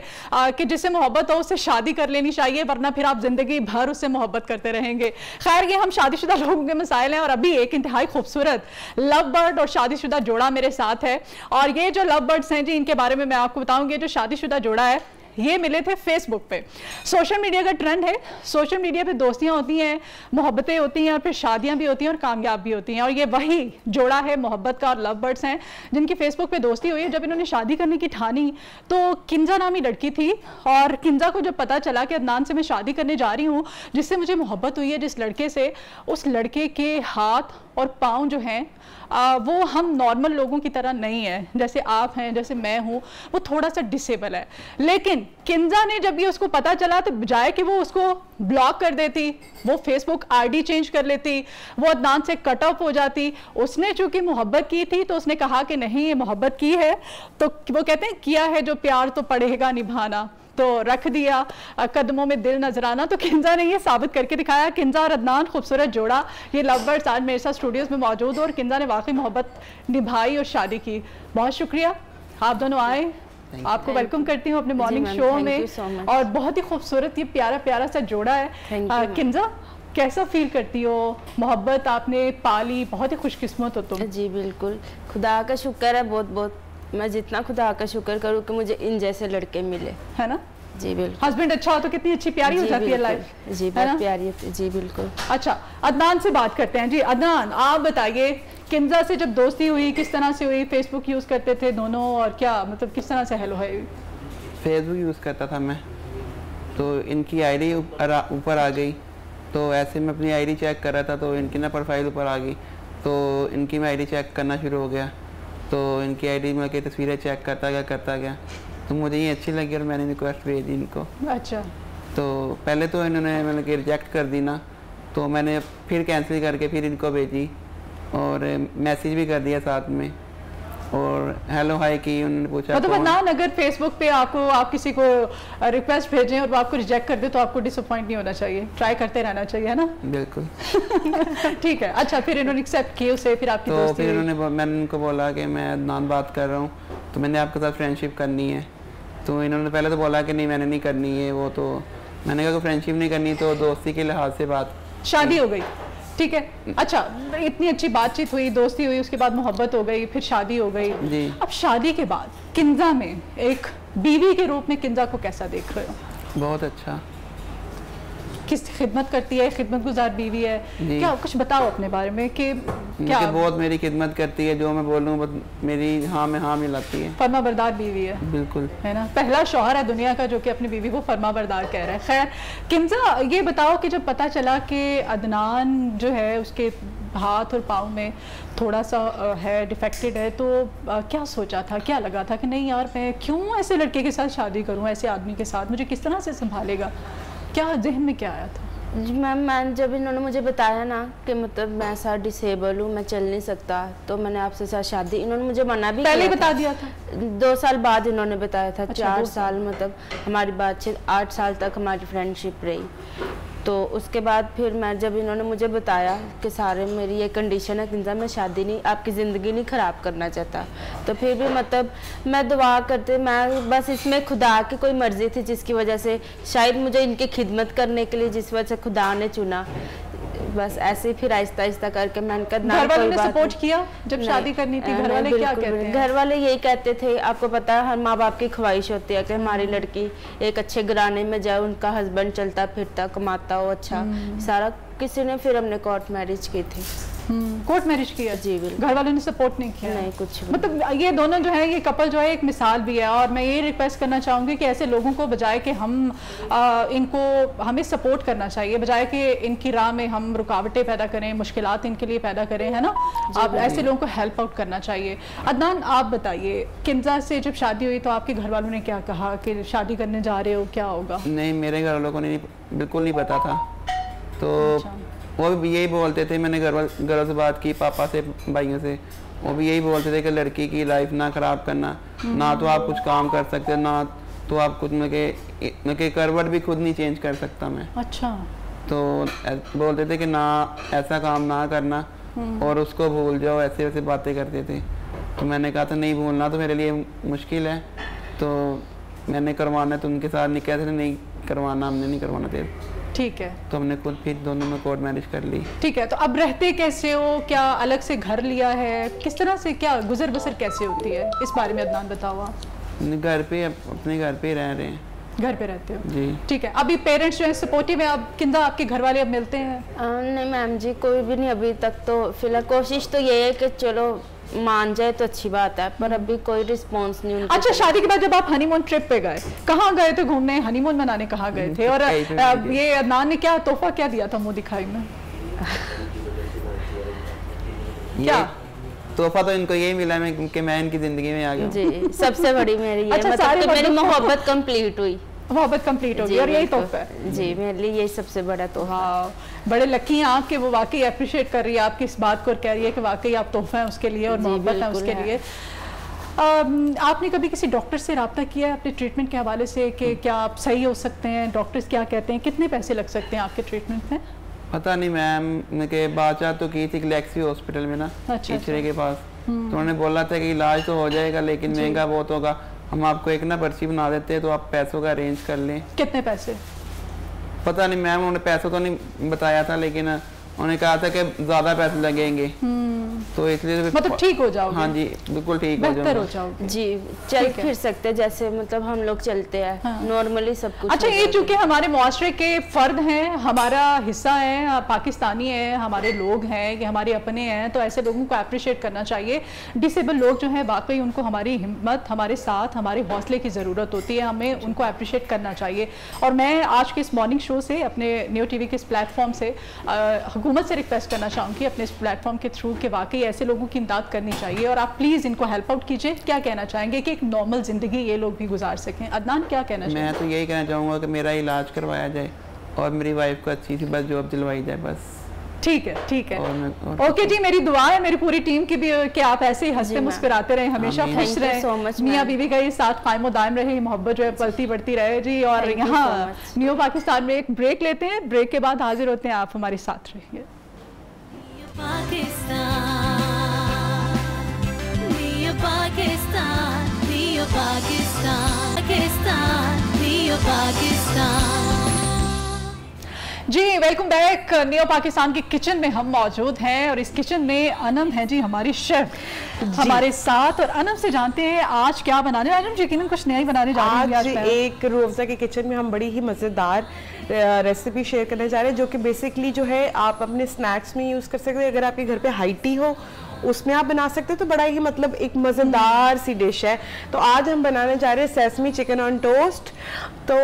कि जिससे मोहब्बत हो उससे शादी कर लेनी चाहिए, वरना फिर आप जिंदगी भर उससे मोहब्बत करते रहेंगे। खैर, ये हम शादीशुदा लोगों के मसाइल हैं। और अभी एक इंतहाई खूबसूरत लव बर्ड और शादीशुदा जोड़ा मेरे साथ है। और ये जो लव बर्ड्स हैं जी, इनके बारे में मैं आपको बताऊंगी। जो शादीशुदा जोड़ा है ये मिले थे फेसबुक पे। सोशल मीडिया का ट्रेंड है, सोशल मीडिया पे दोस्तियां होती हैं, मोहब्बतें होती हैं और फिर शादियां भी होती हैं और कामयाब भी होती हैं। और ये वही जोड़ा है मोहब्बत का और लव बर्ड्स हैं जिनकी फेसबुक पे दोस्ती हुई है। जब इन्होंने शादी करने की ठानी तो किंजा नामी लड़की थी, और किंजा को जब पता चला कि अदनान से मैं शादी करने जा रही हूँ, जिससे मुझे मोहब्बत हुई है जिस लड़के से, उस लड़के के हाथ और पाँव जो हैं वो हम नॉर्मल लोगों की तरह नहीं है, जैसे आप हैं, जैसे मैं हूँ, वो थोड़ा सा डिसेबल है। लेकिन किंजा ने जब ये उसको पता चला तो बजाय कि वो उसको ब्लॉक कर देती, वो फेसबुक आईडी चेंज कर लेती, वो अदनान से कट ऑफ हो जाती, उसने चूंकि मोहब्बत की थी तो उसने कहा कि नहीं, ये मोहब्बत की है तो वो कहते हैं किया है जो प्यार तो पड़ेगा निभाना, तो रख दिया कदमों में दिल नजराना। तो किंजा ने ये साबित करके दिखाया। किंजा और अदनान खूबसूरत जोड़ा, ये लव बर्ड्स आज मेरे साथ स्टूडियोज में मौजूद हो और किंजा ने वाकई मोहब्बत निभाई और शादी की। बहुत शुक्रिया, आप दोनों आए, आपको वेलकम करती हूँ अपने मॉर्निंग शो में। और बहुत ही खूबसूरत ये प्यारा प्यारा सा जोड़ा है। किंजा, कैसा फील करती हो? मोहब्बत आपने पाली, बहुत ही खुशकिस्मत हो तुम। जी बिल्कुल, खुदा का शुक्र है बहुत बहुत। मैं जितना खुदा का शुक्र करूँ कि मुझे इन जैसे लड़के मिले, है ना? जी बिल्कुल। हस्बैंड अच्छा हो तो कितनी अच्छी प्यारी हो जाती है लाइफ। जी बहुत प्यारी होती है। जी बिल्कुल। अच्छा, अदनान से बात करते हैं। जी अदनान, आप बताइए, किंजा से जब दोस्ती हुई किस तरह से हुई? फेसबुक यूज़ करते थे दोनों, और क्या मतलब किस तरह से हेलो है? फेसबुक यूज़ करता था मैं, तो इनकी आईडी ऊपर आ गई, तो ऐसे मैं अपनी आईडी चेक कर रहा था तो इनकी ना प्रोफाइल ऊपर आ गई, तो इनकी मैं आईडी चेक करना शुरू हो गया। तो इनकी आईडी में की तस्वीरें चेक करता गया, तो मुझे ये अच्छी लगी और मैंने रिक्वेस्ट भेज दी इनको। अच्छा। तो पहले तो इन्होंने मतलब कि रिजेक्ट कर दी ना, तो मैंने फिर कैंसिल करके फिर इनको भेजी और मैसेज भी कर दिया साथ में और हेलो हाय की। उन्होंने पूछा मतलब अदनान, अगर फेसबुक पे आप किसी को रिक्वेस्ट भेजें और वो आपको रिजेक्ट कर दे तो आपको डिसअपॉइंट नहीं होना चाहिए, ट्राई करते रहना चाहिए, है ना? बिल्कुल। ठीक है। अच्छा, फिर इन्होंने एक्सेप्ट किया उसे, फिर आपकी दोस्ती? तो फिर मैंने उनको बोला कि मैं अदनान बात कर रहा हूँ, तो मैंने आपके साथ फ्रेंडशिप करनी है। तो इन्होंने पहले तो बोला कि नहीं मैंने नहीं करनी है वो, तो मैंने कहा फ्रेंडशिप नहीं करनी तो दोस्ती के लिहाज से बात। शादी हो गई, ठीक है। अच्छा, इतनी अच्छी बातचीत हुई, दोस्ती हुई, उसके बाद मोहब्बत हो गई, फिर शादी हो गई जी। अब शादी के बाद किंजा में एक बीवी के रूप में किंजा को कैसा देख रहे हो? बहुत अच्छा। किस खिदमत करती है, खिदमतगुजार बीवी है क्या? कुछ बताओ अपने बारे में कि क्या? बहुत मेरी खिदमत करती है, जो मैं बोलूँ मेरी हाँ में हाँ मिलाती है। फर्माबरदार बीवी है। बिल्कुल, है ना? पहला शौहर है दुनिया का जो कि अपनी बीवी को फर्माबरदार कह रहा है। खैर किंजा, ये बताओ कि जब पता चला कि अदनान जो है उसके हाथ और पाँव में थोड़ा सा है, डिफेक्टेड है, तो क्या सोचा था, क्या लगा था कि नहीं यार मैं क्यों ऐसे लड़के के साथ शादी करूँ, ऐसे आदमी के साथ मुझे किस तरह से संभालेगा? क्या जहन में क्या आया था? जी मैम, जब इन्होंने मुझे बताया ना कि मतलब मैं ऐसा डिसेबल हूँ, मैं चल नहीं सकता, तो मैंने आपसे साथ शादी, इन्होंने मुझे मना भी पहले बता दिया था? 2 साल बाद इन्होंने बताया था। अच्छा, 4 साल मतलब हमारी बातचीत, 8 साल तक हमारी फ्रेंडशिप रही। तो उसके बाद फिर मैं जब इन्होंने मुझे बताया कि सारे मेरी ये कंडीशन है किंजा, मैं शादी नहीं, आपकी ज़िंदगी नहीं ख़राब करना चाहता, तो फिर भी मतलब मैं दुआ करते, मैं बस इसमें खुदा की कोई मर्ज़ी थी जिसकी वजह से शायद मुझे इनकी खिदमत करने के लिए जिस वजह से खुदा ने चुना, बस ऐसे ही फिर आहिस्ता आहिस्ता करके मैंने कहा। घर वालों ने सपोर्ट किया जब शादी करनी थी? घर वाले क्या कहते हैं? घर वाले यही कहते थे, आपको पता है हर माँ बाप की ख्वाहिश होती है कि हमारी लड़की एक अच्छे घराने में जाए, उनका हस्बैंड चलता फिरता कमाता हो अच्छा सारा। किसी ने फिर हमने कोर्ट मैरिज की थी। कोर्ट मैरिज किया? जी बिल्कुल। घर वालों ने सपोर्ट नहीं किया? नहीं, कुछ भी। मतलब ये दोनों जो है, ये कपल जो है एक मिसाल भी है, और मैं ये रिक्वेस्ट करना चाहूँगी कि ऐसे लोगों को बजाय कि हमें सपोर्ट करना चाहिए, बजाय कि इनकी राह में हम रुकावटें पैदा करें, मुश्किलात इनके लिए पैदा करें, है ना? आप ऐसे लोगों को हेल्प आउट करना चाहिए। अदनान, आप बताइए, किंजा से जब शादी हुई तो आपके घर वालों ने क्या कहा कि शादी करने जा रहे हो, क्या होगा? नहीं, मेरे घर वालों को बिल्कुल नहीं पता था, तो वो भी यही बोलते थे, मैंने घरों से बात की, पापा से, भाइयों से, वो भी यही बोलते थे कि लड़की की लाइफ ना ख़राब करना, ना तो आप कुछ काम कर सकते, ना तो आप कुछ मतलब करवट भी खुद नहीं चेंज कर सकता मैं। अच्छा। तो बोलते थे कि ना ऐसा काम ना करना और उसको भूल जाओ, ऐसे वैसे बातें करते थे। तो मैंने कहा था नहीं भूलना तो मेरे लिए मुश्किल है, तो मैंने करवाना तो उनके साथ नहीं, कहते थे नहीं करवाना, हमने नहीं करवाना थे। ठीक है। तो हमने खुद फिर दोनों में कोर्ट मैरिज कर ली। ठीक है। तो अब रहते कैसे हो? क्या अलग से घर लिया है? किस तरह से, क्या गुजर बसर कैसे होती है, इस बारे में अदनान बताओ आप। घर पे, अपने घर पे रह रहे हैं। घर पे रहते हो? जी। ठीक है। अभी पेरेंट्स जो है सपोर्टिव है? अब किंजा आपके घर वाले अब मिलते हैं? नहीं मैम जी, कोई भी नहीं अभी तक, तो फिलहाल कोशिश तो ये है कि चलो मान जाए तो अच्छी बात है, पर अभी कोई रिस्पांस नहीं उनका। अच्छा, शादी के बाद जब आप हनीमून ट्रिप पे गए, कहाँ गए थे घूमने, हनीमून मनाने कहाँ गए थे? और ये अदनान ने क्या तोहफा क्या दिया था मुंह दिखाई में? क्या तोहफा? तो इनको यही मिला कि मैं इनकी जिंदगी में आ गया जी, सबसे बड़ी मेरी अच्छा, मतलब तो मेरी मोहब्बत कंप्लीट हुई, मोहब्बत कंप्लीट हो गई, और यही तोहफा है जी मेरे लिए, यही सबसे बड़ा तोहफा। बड़े लकी हैं आप कि वो वाकई अप्रिशिएट कर रही है आपकी इस बात को, और कह रही है कि वाकई आप तोहफा है उसके लिए और मोहब्बत है उसके लिए। आपने कभी किसी डॉक्टर से रब्ता किया है अपने ट्रीटमेंट के हवाले से कि क्या आप सही हो सकते हैं? डॉक्टर्स क्या कहते हैं, कितने पैसे लग सकते हैं आपके ट्रीटमेंट में? पता नहीं मैम, के बातचीत तो की थी गैलेक्सी हॉस्पिटल में ना, टीचर के पास, तो उन्होंने बोला था कि इलाज तो हो जाएगा लेकिन महंगा बहुत होगा, हम आपको एक ना पर्ची बना देते हैं, तो आप पैसों का अरेंज कर लें। कितने पैसे? पता नहीं मैम, उन्होंने पैसा तो नहीं बताया था, लेकिन उन्होंने कहा था कि ज्यादा पैसे लगेंगे, तो इसलिए मतलब ठीक हो जाओगे? हाँ जी बिल्कुल ठीक बेहतर हो जाओगे जी, चल फिर सकते हैं जैसे मतलब हम लोग चलते हैं। हाँ। नॉर्मली सब कुछ। अच्छा, ये चूंकि हमारे मुआशरे के फर्द हैं, हमारा हिस्सा है, पाकिस्तानी है, हमारे लोग हैं, कि हमारे अपने हैं, तो ऐसे लोगों को अप्रिशिएट करना चाहिए। डिसेबल लोग जो है वाकई उनको हमारी हिम्मत, हमारे साथ, हमारे हौसले की ज़रूरत होती है, हमें उनको अप्रिशिएट करना चाहिए। और मैं आज के इस मॉर्निंग शो से, अपने न्यू टीवी के इस प्लेटफॉर्म से हुकूमत से रिक्वेस्ट करना चाहूँगी अपने इस प्लेटफॉर्म के थ्रू कि वाकई ऐसे लोगों की इमदाद करनी चाहिए और आप प्लीज़ इनको हेल्प आउट कीजिए। क्या कहना चाहेंगे कि एक नॉर्मल ज़िंदगी ये लोग भी गुजार सकें? अदनान क्या कहना चाहेंगे? मैं तो यही कहना चाहूँगा कि मेरा इलाज करवाया जाए और मेरी वाइफ को अच्छी सी बस जॉब दिलवाई जाए बस। ठीक है, ठीक है। ओके जी, मेरी दुआ है मेरी पूरी टीम की भी कि आप ऐसे ही हंसते मुस्कुराते रहे, हमेशा खुश रहे, मियाँ बीवी का ये साथ कायम दायम रहे, मोहब्बत जो है पलती बढ़ती रहे जी। और यहाँ न्यू पाकिस्तान में एक ब्रेक लेते हैं, ब्रेक के बाद हाजिर होते हैं, आप हमारे साथ रहिए। जी वेलकम बैक। नियो पाकिस्तान के किचन में हम मौजूद हैं और इस किचन में अनम है जी हमारी शेफ हमारे साथ। और अनम से जानते हैं आज क्या बनाने। अनम यकीनन कुछ नया ही बनाने जा रहे हैं आज एक रूह अफ़ज़ा के किचन में हम बड़ी ही मज़ेदार रेसिपी शेयर करने जा रहे हैं, जो कि बेसिकली जो है आप अपने स्नैक्स में यूज़ कर सकते हैं। अगर आपके घर पे हाई टी हो उसमें आप बना सकते हैं, तो बड़ा ही मतलब एक मज़ेदार सी डिश है। तो आज हम बनाने जा रहे हैं सेसमी चिकन ऑन टोस्ट। तो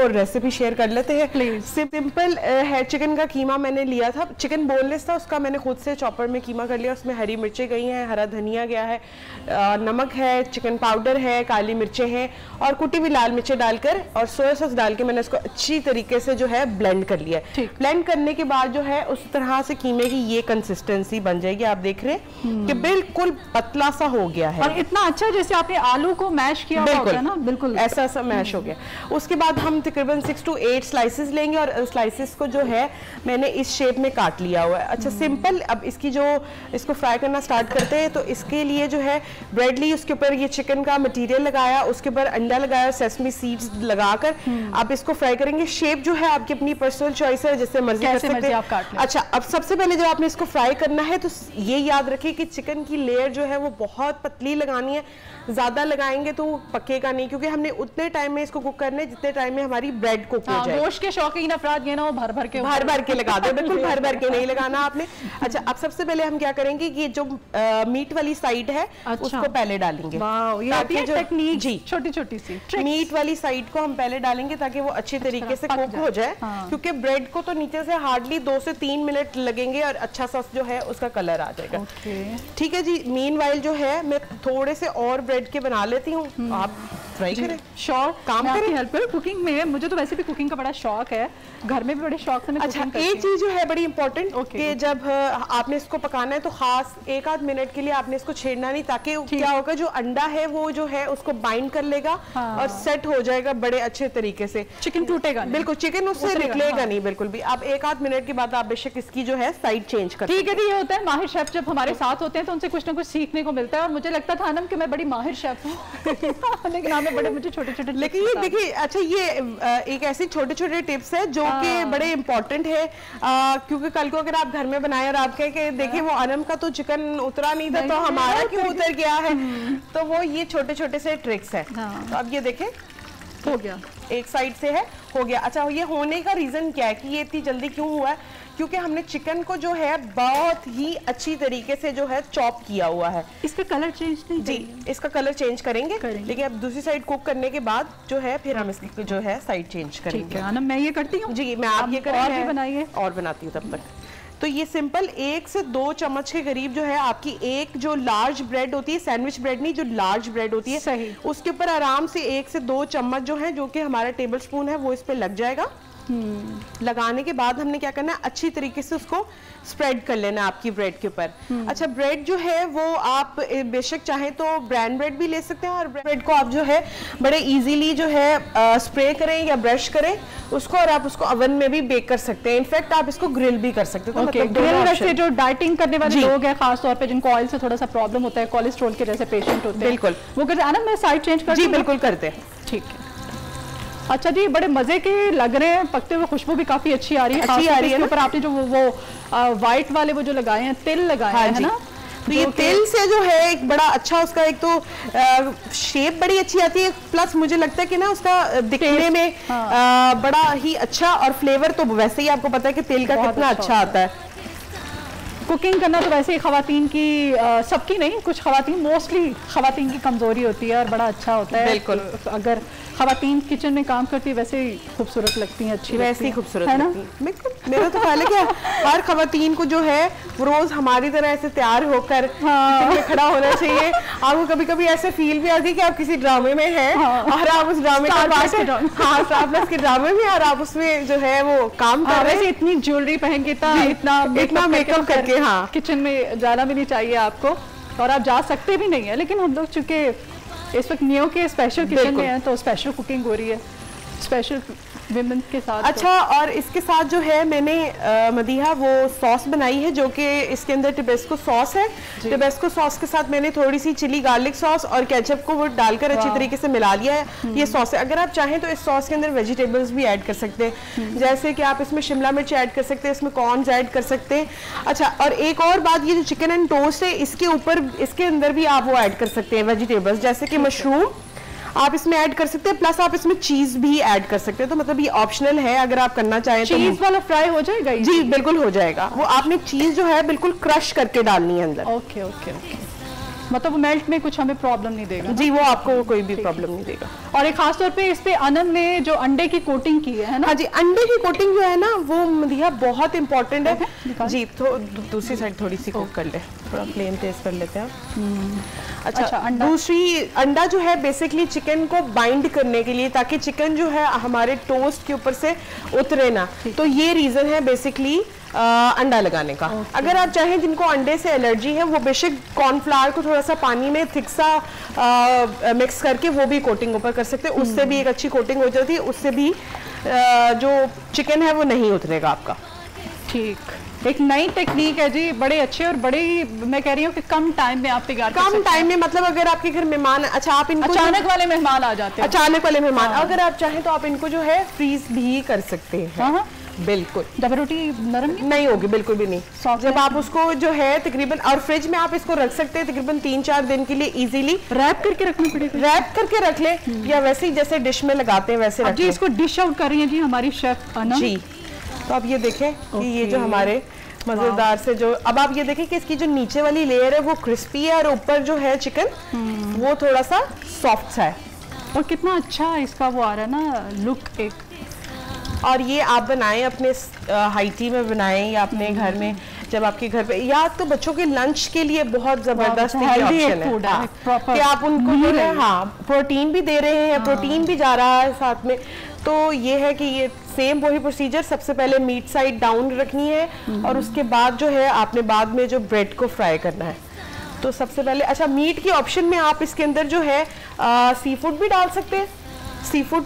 रेसिपी शेयर कर लेते हैं प्लीज। सिंपल है, चिकन का कीमा मैंने लिया था, चिकन बोनलेस था, उसका मैंने खुद से चॉपर में कीमा कर लिया। उसमें हरी मिर्चें गई हैं, हरा धनिया गया है, नमक है, चिकन पाउडर है, काली मिर्चें हैं और कुटी हुई लाल मिर्चें डालकर और सोया सॉस डाल के मैंने इसको अच्छी तरीके से जो है ब्लेंड कर लिया। ब्लेंड करने के बाद जो है उस तरह से कीमे की ये कंसिस्टेंसी बन जाएगी। आप देख रहे हैं कि बिल्कुल पतला सा हो गया है और इतना अच्छा जैसे आपने आलू को मैश किया होता है ना, बिल्कुल ऐसा ऐसा मैश हो गया। उसके बाद हम तकरीबन 6 to 8 स्लाइसेस लेंगे और स्लाइसेस को जो है मैंने इस शेप में काट लिया हुआ है। अच्छा सिंपल, अब इसकी जो इसको फ्राई करना स्टार्ट करते हैं। तो इसके लिए जो है ब्रेड ली, उसके ऊपर ये चिकन का मटेरियल लगाया, उसके ऊपर अंडा लगाया, सेसमी सीड्स लगाकर आप इसको फ्राई करेंगे। शेप जो है आपकी अपनी पर्सनल चॉइस है, जिससे मर्जी कर सकते हैं। अच्छा, अब सबसे पहले जब आपने इसको फ्राई करना है तो ये याद रखिए कि चिकन की लेयर जो है वो बहुत पतली लगानी है। ज्यादा लगाएंगे तो पकेगा नहीं, क्योंकि हमने उतने टाइम में इसको कुक करने जितने टाइम में हमारी ब्रेड कुक हो जाए। गोश्त के शौकीन अफराद ये ना वो भर भर के लगा दो, बिल्कुल भर भर के नहीं लगाना आपने। अच्छा, अब सबसे पहले हम क्या करेंगे कि जो मीट वाली साइड है उसको पहले डालेंगे। ये टेक्निक जी छोटी छोटी सी मीट वाली साइड को हम पहले डालेंगे ताकि वो अच्छी तरीके से कुक हो जाए, क्योंकि ब्रेड को तो नीचे से हार्डली 2 से 3 मिनट लगेंगे और अच्छा सा जो है उसका कलर आ जाएगा। ठीक है जी। मीनवाइल जो है मैं थोड़े से और ब्रेड के बना लेती हूँ, आप ट्राई करें। श्योर, काम करें, हेल्प करें कुकिंग में। मुझे तो वैसे भी कुकिंग का बड़ा शौक है, घर में भी बड़े शौक से मैं अच्छा, एक चीज जो है बड़ी इंपॉर्टेंट कि जब आपने इसको पकाना है तो खास 1-8 मिनट के लिए आपने इसको छेड़ना नहीं, ताकि क्या होगा जो अंडा है वो जो है उसको बाइंड कर लेगा और सेट हो जाएगा बड़े अच्छे तरीके से। चिकन टूटेगा बिल्कुल, चिकन उससे निकलेगा नहीं बिल्कुल भी। आप 1-8 मिनट के बाद आप बेशक इसकी जो है साइड चेंज कर। ठीक है जी। ये होता है माहिर शेफ जब हमारे साथ होते हैं तो उनसे कुछ ना कुछ सीखने को मिलता है। और मुझे लगता था अनम कि मैं बड़ी माहिर शेफ हूँ लेकिन हमें बड़े मुझे छोटे छोटे, लेकिन ये देखिए, अच्छा ये एक ऐसी छोटे छोटे टिप्स है जो कि बड़े इंपॉर्टेंट है, क्योंकि कल को अगर आप घर में बनाए और आप कहें कि देखिए वो अनम का तो चिकन उतरा नहीं था तो हमारा क्यों उतर गया है, तो वो ये छोटे छोटे से ट्रिक्स है। तो अब ये देखें हो गया, एक साइड से है हो गया। अच्छा, ये होने का रीजन क्या है कि ये इतनी जल्दी क्यों हुआ है? क्योंकि हमने चिकन को जो है बहुत ही अच्छी तरीके से जो है चॉप किया हुआ है। इसका कलर चेंज नहीं जी, इसका कलर चेंज करेंगे, लेकिन अब दूसरी साइड कुक करने के बाद जो है फिर हम इसकी जो है साइड चेंज करेंगे। ठीक है, मैं ये करती हूँ जी, मैं आप ये करेंगे बनाइए और बनाती हूँ तब तक। तो ये सिंपल 1 से 2 चम्मच के करीब जो है आपकी एक जो लार्ज ब्रेड होती है, सैंडविच ब्रेड नहीं, जो लार्ज ब्रेड होती है, उसके ऊपर आराम से 1 से 2 चम्मच जो है, जो कि हमारा टेबल स्पून है, वो इस पे लग जाएगा। लगाने के बाद हमने क्या करना है, अच्छी तरीके से उसको स्प्रेड कर लेना आपकी ब्रेड के ऊपर। अच्छा, ब्रेड जो है वो आप बेशक चाहें तो ब्राउन ब्रेड भी ले सकते हैं, और ब्रेड को आप जो है बड़े इजीली जो है स्प्रे करें या ब्रश करें उसको, और आप उसको ओवन में भी बेक कर सकते हैं। इनफैक्ट आप इसको ग्रिल भी कर सकते हैं। तो ग्रिल वैसे जो डाइटिंग करने वाले लोग हैं, खास तौर पे जिनको ऑयल से थोड़ा सा प्रॉब्लम होता है, कोलेस्ट्रॉल के जैसे पेशेंट होते हैं, बिल्कुल वो करते हैं ना। मैं साइड चेंज कर जी बिल्कुल करते हैं। ठीक है। अच्छा जी, बड़े मजे के लग रहे हैं, पकते हुए खुशबू भी काफी अच्छी आ रही है। अच्छी आ रही है। ऊपर आपने जो वो व्हाइट वाले वो जो लगाए हैं, तिल लगाए हैं, है ना? तो ये तिल से जो है एक बड़ा अच्छा उसका एक तो शेप बड़ी अच्छी आती है, प्लस मुझे लगता है कि ना उसका दिखने में बड़ा ही अच्छा, और फ्लेवर तो वैसे ही आपको पता है कि तिल का कितना अच्छा आता है। कुकिंग करना तो वैसे ही खवातीन की, सबकी नहीं, कुछ खवातीन, मोस्टली खवातीन की कमजोरी होती है और बड़ा अच्छा होता है। बिल्कुल, अगर खवातीन किचन में काम करती है वैसे ही खूबसूरत लगती हैं, अच्छी वैसे ही खूबसूरत है ना? मेरा तो ख्याल है कि हर खवातीन को जो है रोज हमारी तरह ऐसे तैयार होकर खड़ा होना चाहिए। आपको कभी कभी ऐसे फील भी आती है कि आप किसी ड्रामे में हैं और आप उस ड्रामे स्टार प्लस के ड्रामे में, और आप उसमें जो है वो काम कर रहे हैं। इतनी ज्वेलरी पहन के इतना मेकअप करके किचन में जाना भी नहीं चाहिए आपको, और आप जा सकते भी नहीं है। लेकिन हम लोग चूंकि इस वक्त नियो के स्पेशल किचन में हैं, तो स्पेशल कुकिंग हो रही है स्पेशल विमेन के साथ। अच्छा, और इसके साथ जो है मैंने मदीहा वो सॉस बनाई है, जो कि इसके अंदर टिबेस्को सॉस है। टिबेस्को सॉस के साथ मैंने थोड़ी सी चिली गार्लिक सॉस और केचप को वो डालकर अच्छी तरीके से मिला लिया है। ये सॉस है। अगर आप चाहें तो इस सॉस के अंदर वेजिटेबल्स भी ऐड कर सकते हैं, जैसे कि आप इसमें शिमला मिर्च ऐड कर सकते हैं, इसमें कॉर्न्स ऐड कर सकते हैं। अच्छा, और एक और बात, ये जो चिकन एंड टोस्ट है इसके ऊपर, इसके अंदर भी आप वो ऐड कर सकते हैं वेजिटेबल्स, जैसे कि मशरूम आप इसमें ऐड कर सकते हैं, प्लस आप इसमें चीज भी ऐड कर सकते हैं। तो मतलब ये ऑप्शनल है, अगर आप करना चाहें तो। चीज वाला फ्राई हो जाएगा? जी बिल्कुल हो जाएगा। वो आपने चीज जो है बिल्कुल क्रश करके डालनी है अंदर। ओके ओके ओके, मतलब मेल्ट में कुछ हमें प्रॉब्लम नहीं देगा? जी, वो आपको कोई भी प्रॉब्लम नहीं देगा। और एक खास तौर पे इस पे अनन ने जो अंडे की कोटिंग की है ना? हाँ जी, अंडे की कोटिंग जो है ना वो मदीहा बहुत इंपॉर्टेंट है जी। तो दूसरी साइड थोड़ी सी कुक कर ले, थोड़ा फ्लेम तेज कर लेते हैं। अच्छा, दूसरी अंडा जो है बेसिकली चिकन को बाइंड करने के लिए, ताकि चिकन जो है हमारे टोस्ट के ऊपर से उतरे ना। तो ये रीजन है बेसिकली अंडा लगाने का। अगर आप चाहें जिनको अंडे से एलर्जी है, वो बेशक कॉर्नफ्लावर को थोड़ा सा पानी में थिक सा मिक्स करके वो भी कोटिंग ऊपर कर सकते हैं, उससे भी एक अच्छी कोटिंग हो जाती है, उससे भी जो चिकन है वो नहीं उतरेगा आपका। ठीक, एक नई टेक्निक है जी, बड़े अच्छे और बड़े, मैं कह रही हूँ कि कम टाइम में आप तैयार कर सकते हैं। कम टाइम में मतलब अगर आपके घर मेहमान, अच्छा आप इनको अचानक वाले मेहमान आ जाते हैं, अचानक वाले मेहमान, अगर आप चाहें तो आप इनको जो है फ्रीज भी कर सकते हैं। बिल्कुल, जब रोटी नरम नहीं होगी, बिल्कुल भी नहीं। जब आप उसको जो है तकरीबन, और फ्रिज में आप इसको रख सकते हैं तकरीबन 3-4 दिन के लिए इजीली। रैप करके रखनी पड़ेगी? रैप करके रख ले, या वैसे ही जैसे डिश में लगाते हैं वैसे रख जी। इसको डिश आउट कर रही है जी हमारी शेफ अनम जी। तो अब ये देखें कि ये जो हमारे मजेदार से जो, अब आप ये देखें कि इसकी जो नीचे वाली लेयर है वो क्रिस्पी है, और ऊपर जो है चिकन वो थोड़ा सा सॉफ्ट सा है, और कितना अच्छा इसका वो आ रहा है ना लुक एक। और ये आप बनाएं अपने हाइटी में बनाएं, या अपने घर में जब आपके घर पे, या तो बच्चों के लंच के लिए बहुत जबरदस्त ऑप्शन है कि आप उनको जो है प्रोटीन भी दे रहे हैं, प्रोटीन भी जा रहा है साथ में। तो ये है कि ये सेम वही प्रोसीजर, सबसे पहले मीट साइड डाउन रखनी है, और उसके बाद जो है आपने बाद में जो ब्रेड को फ्राई करना है। तो सबसे पहले, अच्छा मीट की ऑप्शन में आप इसके अंदर जो है सी फूड भी डाल सकते हैं। सी फूड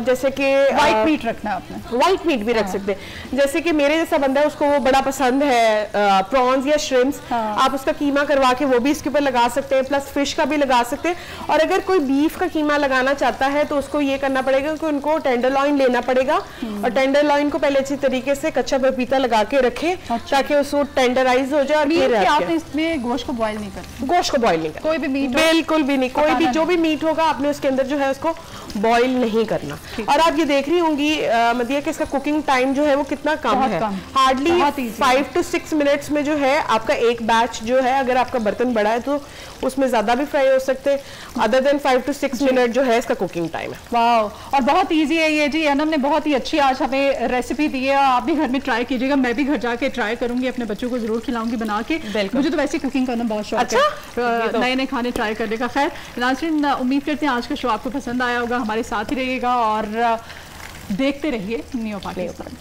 जैसे कि व्हाइट मीट रखना है आपने, व्हाइट मीट भी रख सकते हैं। जैसे कि मेरे जैसा बंदा है उसको वो बड़ा पसंद है प्रॉन्स या श्रिम्प्स, आप उसका कीमा करवा के वो भी इसके ऊपर लगा सकते हैं, प्लस फिश का भी लगा सकते हैं। और अगर कोई बीफ का कीमा लगाना चाहता है तो उसको ये करना पड़ेगा कि उनको टेंडरलॉइन लेना पड़ेगा, और टेंडरलॉइन को पहले अच्छी तरीके से कच्चा पपीता लगा के रखे ताकि उसको टेंडराइज हो जाए। और आपने इसमें गोश्त को बॉयल नहीं करना? गोश्त को बॉयल नहीं करना, कोई भी मीट, बिल्कुल भी नहीं, कोई भी जो भी मीट होगा आपने उसके अंदर जो है उसको बॉयल नहीं करना। और आप ये देख रही होंगी मदिया कि इसका कुकिंग टाइम जो है वो कितना कम है, हार्डली 5 to 6 मिनट्स में जो है आपका एक बैच जो है, अगर आपका बर्तन बड़ा है तो उसमें ज्यादा भी फ्राई हो सकते हैं, अदर देन 5 to 6 मिनट जो है इसका कुकिंग टाइम है। वाह, और बहुत इजी है ये जी। अनम ने बहुत ही अच्छी आज हमें रेसिपी दी है, आप भी घर में ट्राई कीजिएगा, मैं भी घर जाके ट्राई करूंगी, अपने बच्चों को जरूर खिलाऊंगी बना के। मुझे तो वैसे कुकिंग करना बहुत शौक है, नए नए खाने ट्राई करने का। खैर नाज़रीन, उम्मीद करते हैं आज का शो आपको पसंद आया होगा, हमारे साथ ही रहिएगा, और देखते रहिए न्यू पाकिस्तान।